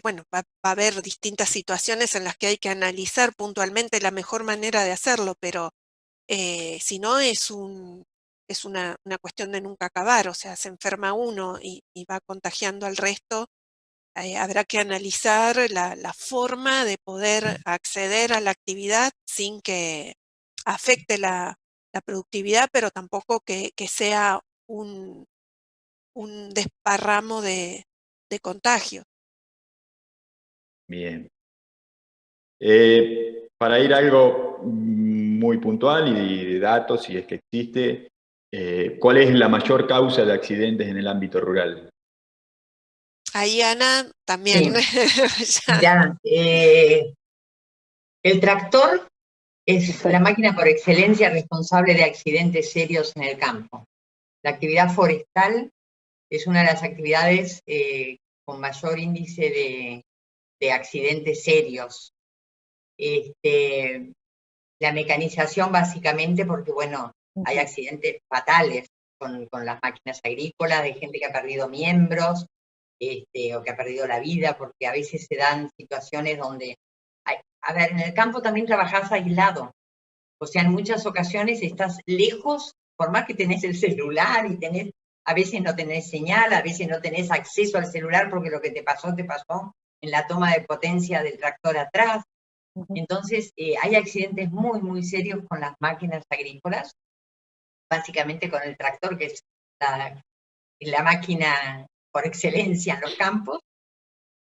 bueno, va a haber distintas situaciones en las que hay que analizar puntualmente la mejor manera de hacerlo, pero si no es es una cuestión de nunca acabar, o sea, se enferma uno y va contagiando al resto. Habrá que analizar la forma de poder acceder a la actividad sin que afecte la productividad, pero tampoco que sea un desparramo de contagio. Bien. Para ir a algo muy puntual y de datos, si es que existe, ¿cuál es la mayor causa de accidentes en el ámbito rural? Ahí, Ana, también. Sí. Ya, el tractor es la máquina por excelencia responsable de accidentes serios en el campo. La actividad forestal es una de las actividades con mayor índice de accidentes serios. La mecanización básicamente porque, bueno, hay accidentes fatales con las máquinas agrícolas, de gente que ha perdido miembros, o que ha perdido la vida, porque a veces se dan situaciones donde, a ver, en el campo también trabajás aislado, o sea, en muchas ocasiones estás lejos, por más que tenés el celular y a veces no tenés señal, a veces no tenés acceso al celular porque lo que te pasó en la toma de potencia del tractor atrás. Entonces, hay accidentes muy, muy serios con las máquinas agrícolas, básicamente con el tractor, que es la máquina por excelencia en los campos,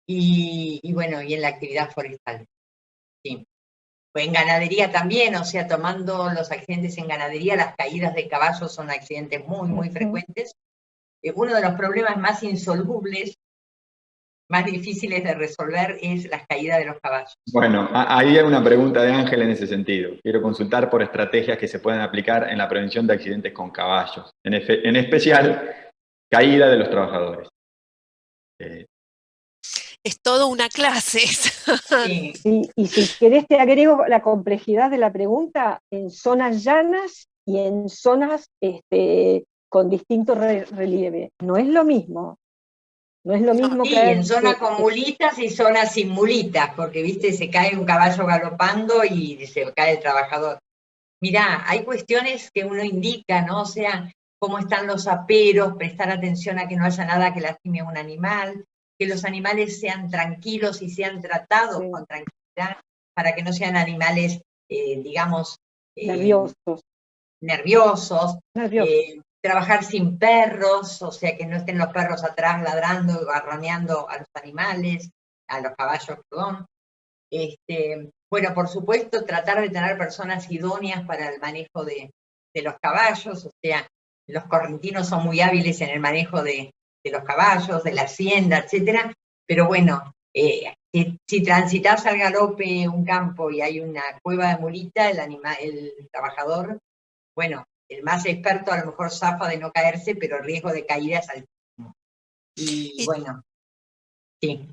y bueno, y en la actividad forestal. Sí. En ganadería también, o sea, tomando los accidentes en ganadería, las caídas de caballos son accidentes muy, muy frecuentes. Uno de los problemas más insolubles, más difíciles de resolver, es la caída de los caballos. Bueno, ahí hay una pregunta de Ángel en ese sentido. Quiero consultar por estrategias que se pueden aplicar en la prevención de accidentes con caballos, en especial caída de los trabajadores. Es todo una clase. Sí, y si querés te agrego la complejidad de la pregunta en zonas llanas y en zonas con distinto relieve. No es lo mismo. No es lo mismo que en zona con mulitas y zona sin mulitas, porque, viste, se cae un caballo galopando y se cae el trabajador. Mirá, hay cuestiones que uno indica, ¿no? O sea, cómo están los aperos, prestar atención a que no haya nada que lastime a un animal, que los animales sean tranquilos y sean tratados con tranquilidad, para que no sean animales, digamos, nerviosos. Trabajar sin perros, o sea, que no estén los perros atrás ladrando y barroneando a los animales, a los caballos, perdón. Bueno, por supuesto, tratar de tener personas idóneas para el manejo de los caballos, o sea, los correntinos son muy hábiles en el manejo de los caballos, de la hacienda, etcétera, pero bueno, si transitas al galope un campo y hay una cueva de mulita, el trabajador, bueno, el más experto a lo mejor zafa de no caerse, pero el riesgo de caída es altísimo. Y bueno, sí.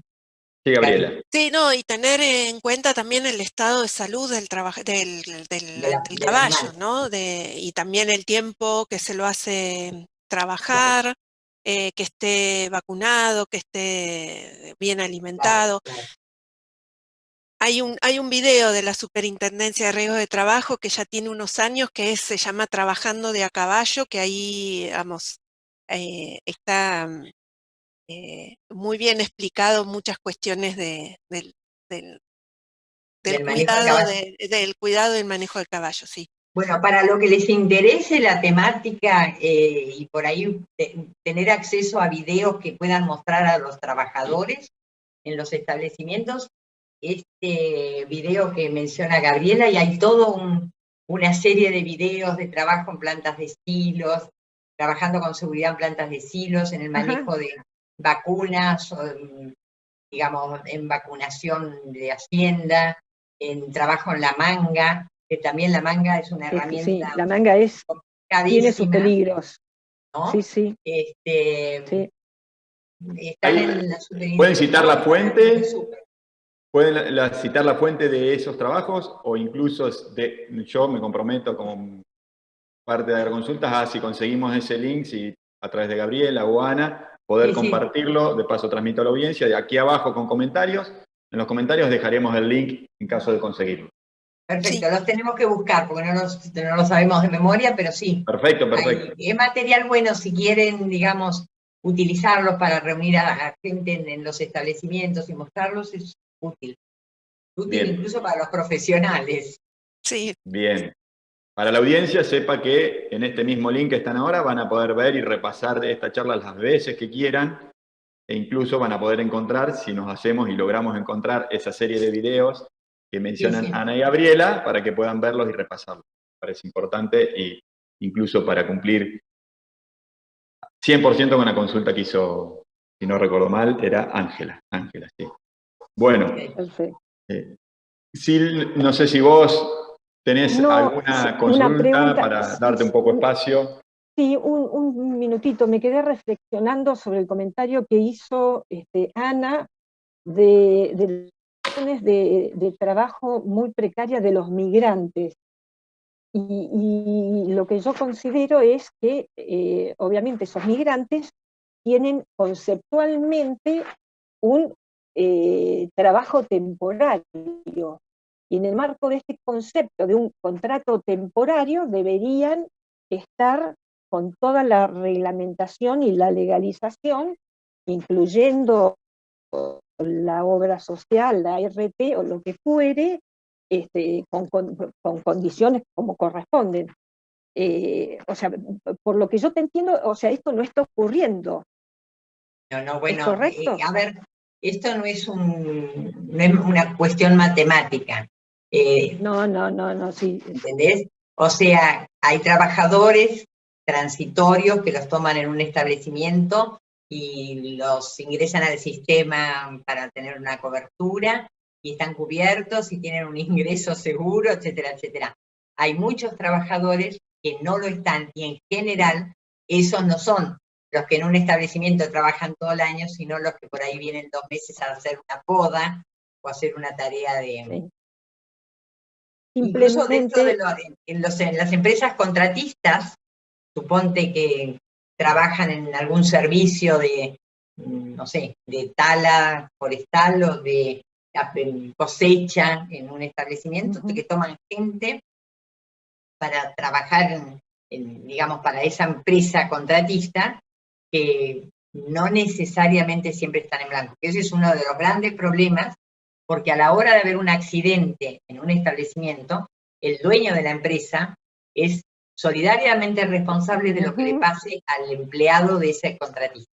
Sí, Gabriela. Sí, no, y tener en cuenta también el estado de salud del caballo, ¿no? Y también el tiempo que se lo hace trabajar, que esté vacunado, que esté bien alimentado. Claro. Hay un video de la Superintendencia de Riesgos de Trabajo que ya tiene unos años que se llama Trabajando de a Caballo, que ahí, vamos, está muy bien explicado muchas cuestiones del cuidado y el manejo del caballo, sí. Bueno, para lo que les interese la temática y por ahí tener acceso a videos que puedan mostrar a los trabajadores en los establecimientos, este video que menciona Gabriela, y hay todo una serie de videos de trabajo en plantas de silos, trabajando con seguridad en plantas de silos, en el manejo de vacunas, digamos, en vacunación de hacienda, en trabajo en la manga, que también la manga es una herramienta. Sí, la manga tiene sus peligros. ¿No? Sí, sí. ¿Pueden citar la fuente? ¿Pueden citar la fuente de esos trabajos? O incluso yo me comprometo como parte de la consulta a si conseguimos ese link, si a través de Gabriela o Ana, poder compartirlo, de paso transmito a la audiencia, de aquí abajo con comentarios. En los comentarios dejaremos el link en caso de conseguirlo. Perfecto, Sí. los tenemos que buscar porque no los sabemos de memoria, pero sí. Perfecto, perfecto. Es material bueno si quieren, digamos, utilizarlos para reunir a gente en los establecimientos y mostrarlos, es útil. Útil Bien, incluso para los profesionales. Sí, bien. Para la audiencia, sepa que en este mismo link que están ahora van a poder ver y repasar esta charla las veces que quieran, e incluso van a poder encontrar, si nos hacemos y logramos encontrar esa serie de videos que mencionan Sí. Ana y Gabriela, para que puedan verlos y repasarlos. Me parece importante, e incluso para cumplir 100% con la consulta que hizo, si no recuerdo mal, era Ángela. Ángela, sí. Bueno, Perfecto. Sil, no sé si vos tenés No, alguna una consulta pregunta. para darte un poco espacio. Sí, un minutito. Me quedé reflexionando sobre el comentario que hizo Ana de las condiciones de trabajo muy precarias de los migrantes. Y lo que yo considero es que, obviamente, esos migrantes tienen conceptualmente un trabajo temporario. Y en el marco de este concepto de un contrato temporario deberían estar con toda la reglamentación y la legalización, incluyendo la obra social, la RT o lo que fuere, con condiciones como corresponden. O sea, por lo que yo te entiendo, o sea, esto no está ocurriendo. No, ¿Es bueno, correcto? a ver, esto no es una cuestión matemática. No, sí. ¿Entendés? O sea, hay trabajadores transitorios que los toman en un establecimiento y los ingresan al sistema para tener una cobertura y están cubiertos y tienen un ingreso seguro, etcétera, etcétera. Hay muchos trabajadores que no lo están y en general esos no son los que en un establecimiento trabajan todo el año, sino los que por ahí vienen 2 meses a hacer una poda o a hacer una tarea de... Sí. Incluso dentro de Simplemente, en las empresas contratistas, suponte que trabajan en algún servicio de, no sé, de tala forestal o de cosecha en un establecimiento, que toman gente para trabajar, digamos, para esa empresa contratista, que no necesariamente siempre están en blanco. Ese es uno de los grandes problemas, porque a la hora de haber un accidente en un establecimiento, el dueño de la empresa es solidariamente responsable de lo que le pase al empleado de ese contratista.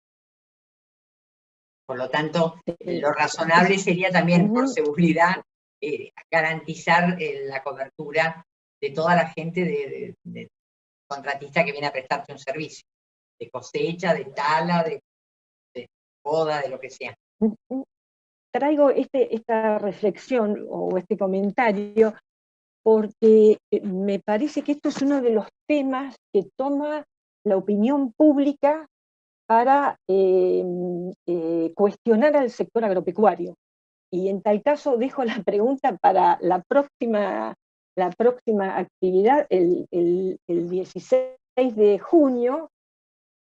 Por lo tanto, lo razonable sería también, por seguridad, garantizar la cobertura de toda la gente de contratista que viene a prestarte un servicio, de cosecha, de tala, de poda, de lo que sea. traigo esta reflexión o este comentario porque me parece que esto es uno de los temas que toma la opinión pública para cuestionar al sector agropecuario. Y en tal caso dejo la pregunta para la próxima actividad, el 16 de junio.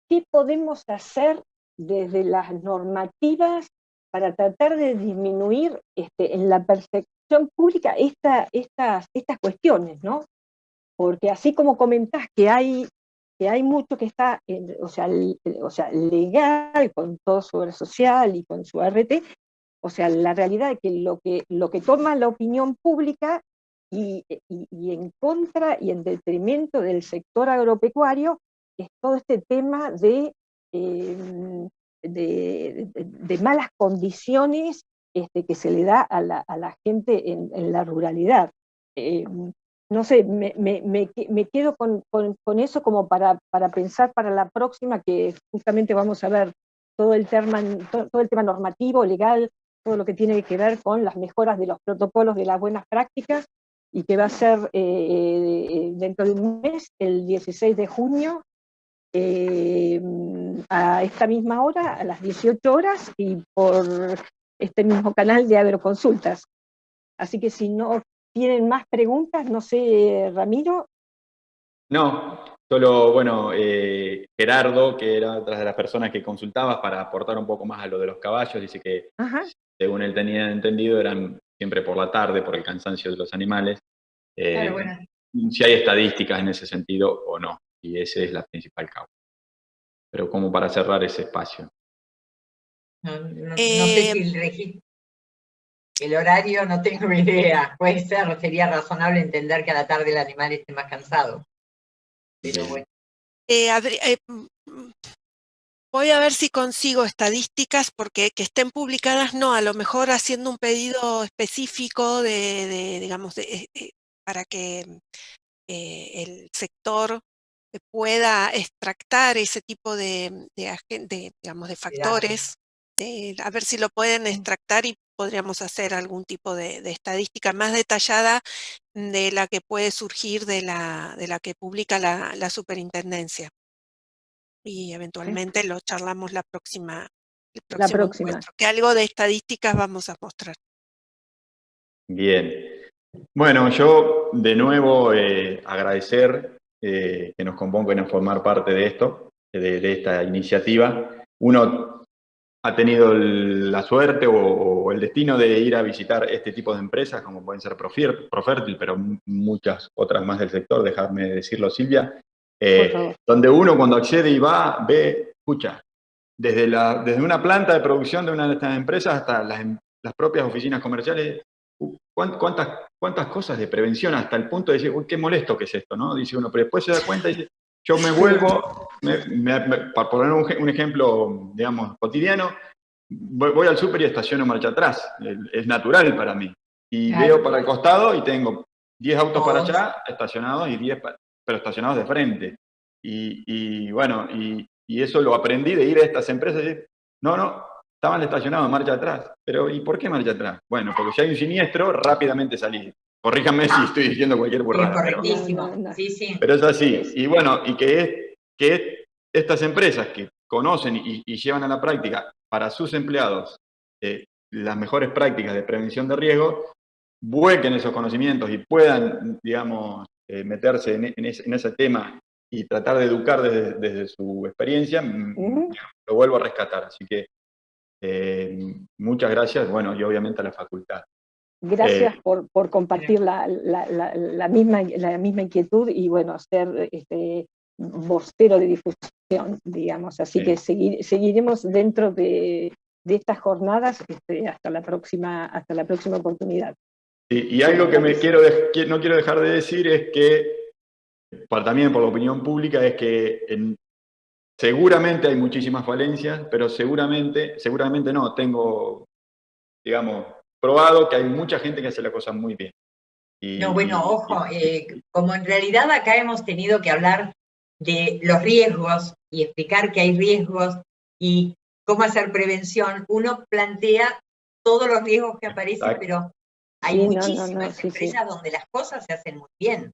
¿Qué podemos hacer desde las normativas para tratar de disminuir en la percepción pública estas cuestiones, ¿no? Porque así como comentás que hay mucho que está, o sea, legal, con todo su obra social y con su ART, o sea, la realidad es que lo que toma la opinión pública y en contra y en detrimento del sector agropecuario es todo este tema de malas condiciones que se le da a la gente en la ruralidad. No sé, me quedo con eso como para pensar para la próxima, que justamente vamos a ver todo el tema normativo, legal, todo lo que tiene que ver con las mejoras de los protocolos de las buenas prácticas, y que va a ser dentro de un mes, el 16 de junio, a esta misma hora, a las 18 horas, y por este mismo canal de Agroconsultas. Así que si no tienen más preguntas, no sé, Ramiro. No, solo, bueno, Gerardo, que era otra de las personas que consultabas para aportar un poco más a lo de los caballos, dice que, según él tenía entendido, eran siempre por la tarde, por el cansancio de los animales. Claro, bueno. si hay estadísticas en ese sentido o no, y esa es la principal causa. Pero como para cerrar ese espacio. No sé si el horario, no tengo idea. Puede ser, sería razonable entender que a la tarde el animal esté más cansado. Pero bueno. Voy a ver si consigo estadísticas, porque que estén publicadas no, a lo mejor haciendo un pedido específico digamos, para que el sector pueda extractar ese tipo digamos, de factores, a ver si lo pueden extractar y podríamos hacer algún tipo de estadística más detallada de la que puede surgir de la que publica la superintendencia. Y eventualmente lo charlamos el próximo encuentro, que algo de estadísticas vamos a mostrar. Bien. Bueno, yo de nuevo agradecer que nos convoquen a formar parte de esto, de esta iniciativa. Uno ha tenido la suerte o el destino de ir a visitar este tipo de empresas, como pueden ser Profértil, pero muchas otras más del sector, déjame decirlo, Silvia, donde uno cuando accede y va, ve, escucha, desde una planta de producción de una de estas empresas hasta las propias oficinas comerciales, cuántas cosas de prevención, hasta el punto de decir, uy, qué molesto que es esto, ¿no? Dice uno, pero después se da cuenta y dice, yo me vuelvo, para poner un ejemplo, digamos, cotidiano, voy al súper y estaciono marcha atrás, es natural para mí. Y veo para el costado y tengo 10 autos para allá estacionados y 10 pero estacionados de frente. Y bueno, y eso lo aprendí de ir a estas empresas y decir, no, estaban estacionados en marcha atrás. Pero ¿y por qué marcha atrás? Bueno, porque si hay un siniestro, rápidamente salí. Corríjanme si estoy diciendo cualquier burrada. Correctísimo, sí. Pero es así. Y bueno, y que estas empresas que conocen y llevan a la práctica para sus empleados las mejores prácticas de prevención de riesgo, vuelquen esos conocimientos y puedan, digamos, meterse en ese tema y tratar de educar desde su experiencia, lo vuelvo a rescatar. Así que muchas gracias, bueno, y obviamente a la facultad. Gracias por compartir la misma inquietud y, bueno, ser vocero de difusión, digamos. Así que seguiremos dentro de estas jornadas hasta la próxima oportunidad. Y algo que no quiero dejar de decir es que, también por la opinión pública, es que seguramente hay muchísimas falencias, pero seguramente no, tengo, digamos, probado que hay mucha gente que hace la cosa muy bien. Ojo, como en realidad acá hemos tenido que hablar de los riesgos y explicar que hay riesgos y cómo hacer prevención, uno plantea todos los riesgos que aparecen, pero hay muchísimas empresas donde las cosas se hacen muy bien.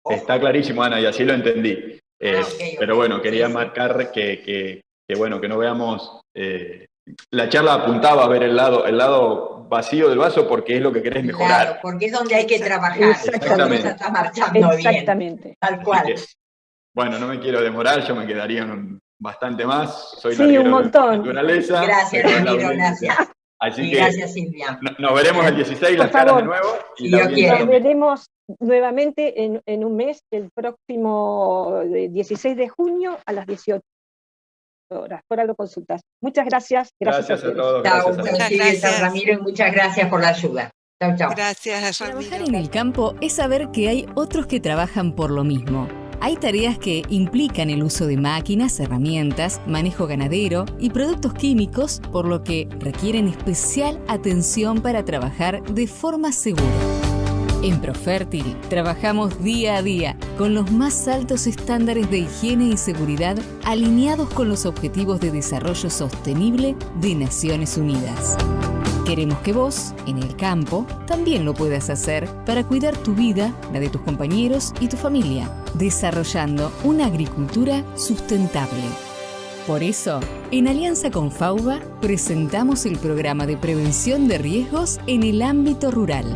Ojo. Está clarísimo, Ana, y así lo entendí. Pero bueno, quería marcar que no veamos... la charla apuntaba a ver el lado vacío del vaso porque es lo que querés mejorar. Claro, porque es donde hay que trabajar. Exactamente. Está marchando Exactamente. Bien, tal cual. Bueno, no me quiero demorar, yo me quedaría bastante más. Soy un montón. Naturaleza. Gracias, Ramiro, gracias. Así que gracias, Silvia. Nos veremos el 16, las caras de nuevo. Si Dios quiere. Nos veremos nuevamente en un mes, el próximo 16 de junio a las 18 horas. Por algo consultas. Muchas gracias. Gracias a todos. Gracias, Ramiro, y muchas gracias por la ayuda. Chau. Gracias, Ramiro. Trabajar en el campo es saber que hay otros que trabajan por lo mismo. Hay tareas que implican el uso de máquinas, herramientas, manejo ganadero y productos químicos, por lo que requieren especial atención para trabajar de forma segura. En Profértil trabajamos día a día con los más altos estándares de higiene y seguridad alineados con los Objetivos de Desarrollo Sostenible de Naciones Unidas. Queremos que vos, en el campo, también lo puedas hacer para cuidar tu vida, la de tus compañeros y tu familia, desarrollando una agricultura sustentable. Por eso, en alianza con FAUBA, presentamos el programa de prevención de riesgos en el ámbito rural.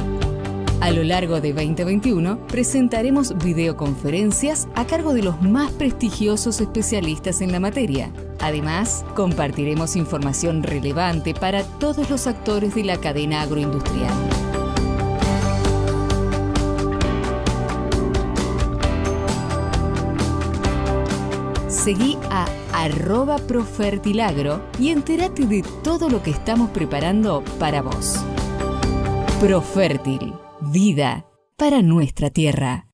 A lo largo de 2021, presentaremos videoconferencias a cargo de los más prestigiosos especialistas en la materia. Además, compartiremos información relevante para todos los actores de la cadena agroindustrial. Seguí a @Profertilagro y entérate de todo lo que estamos preparando para vos. Profértil, vida para nuestra tierra.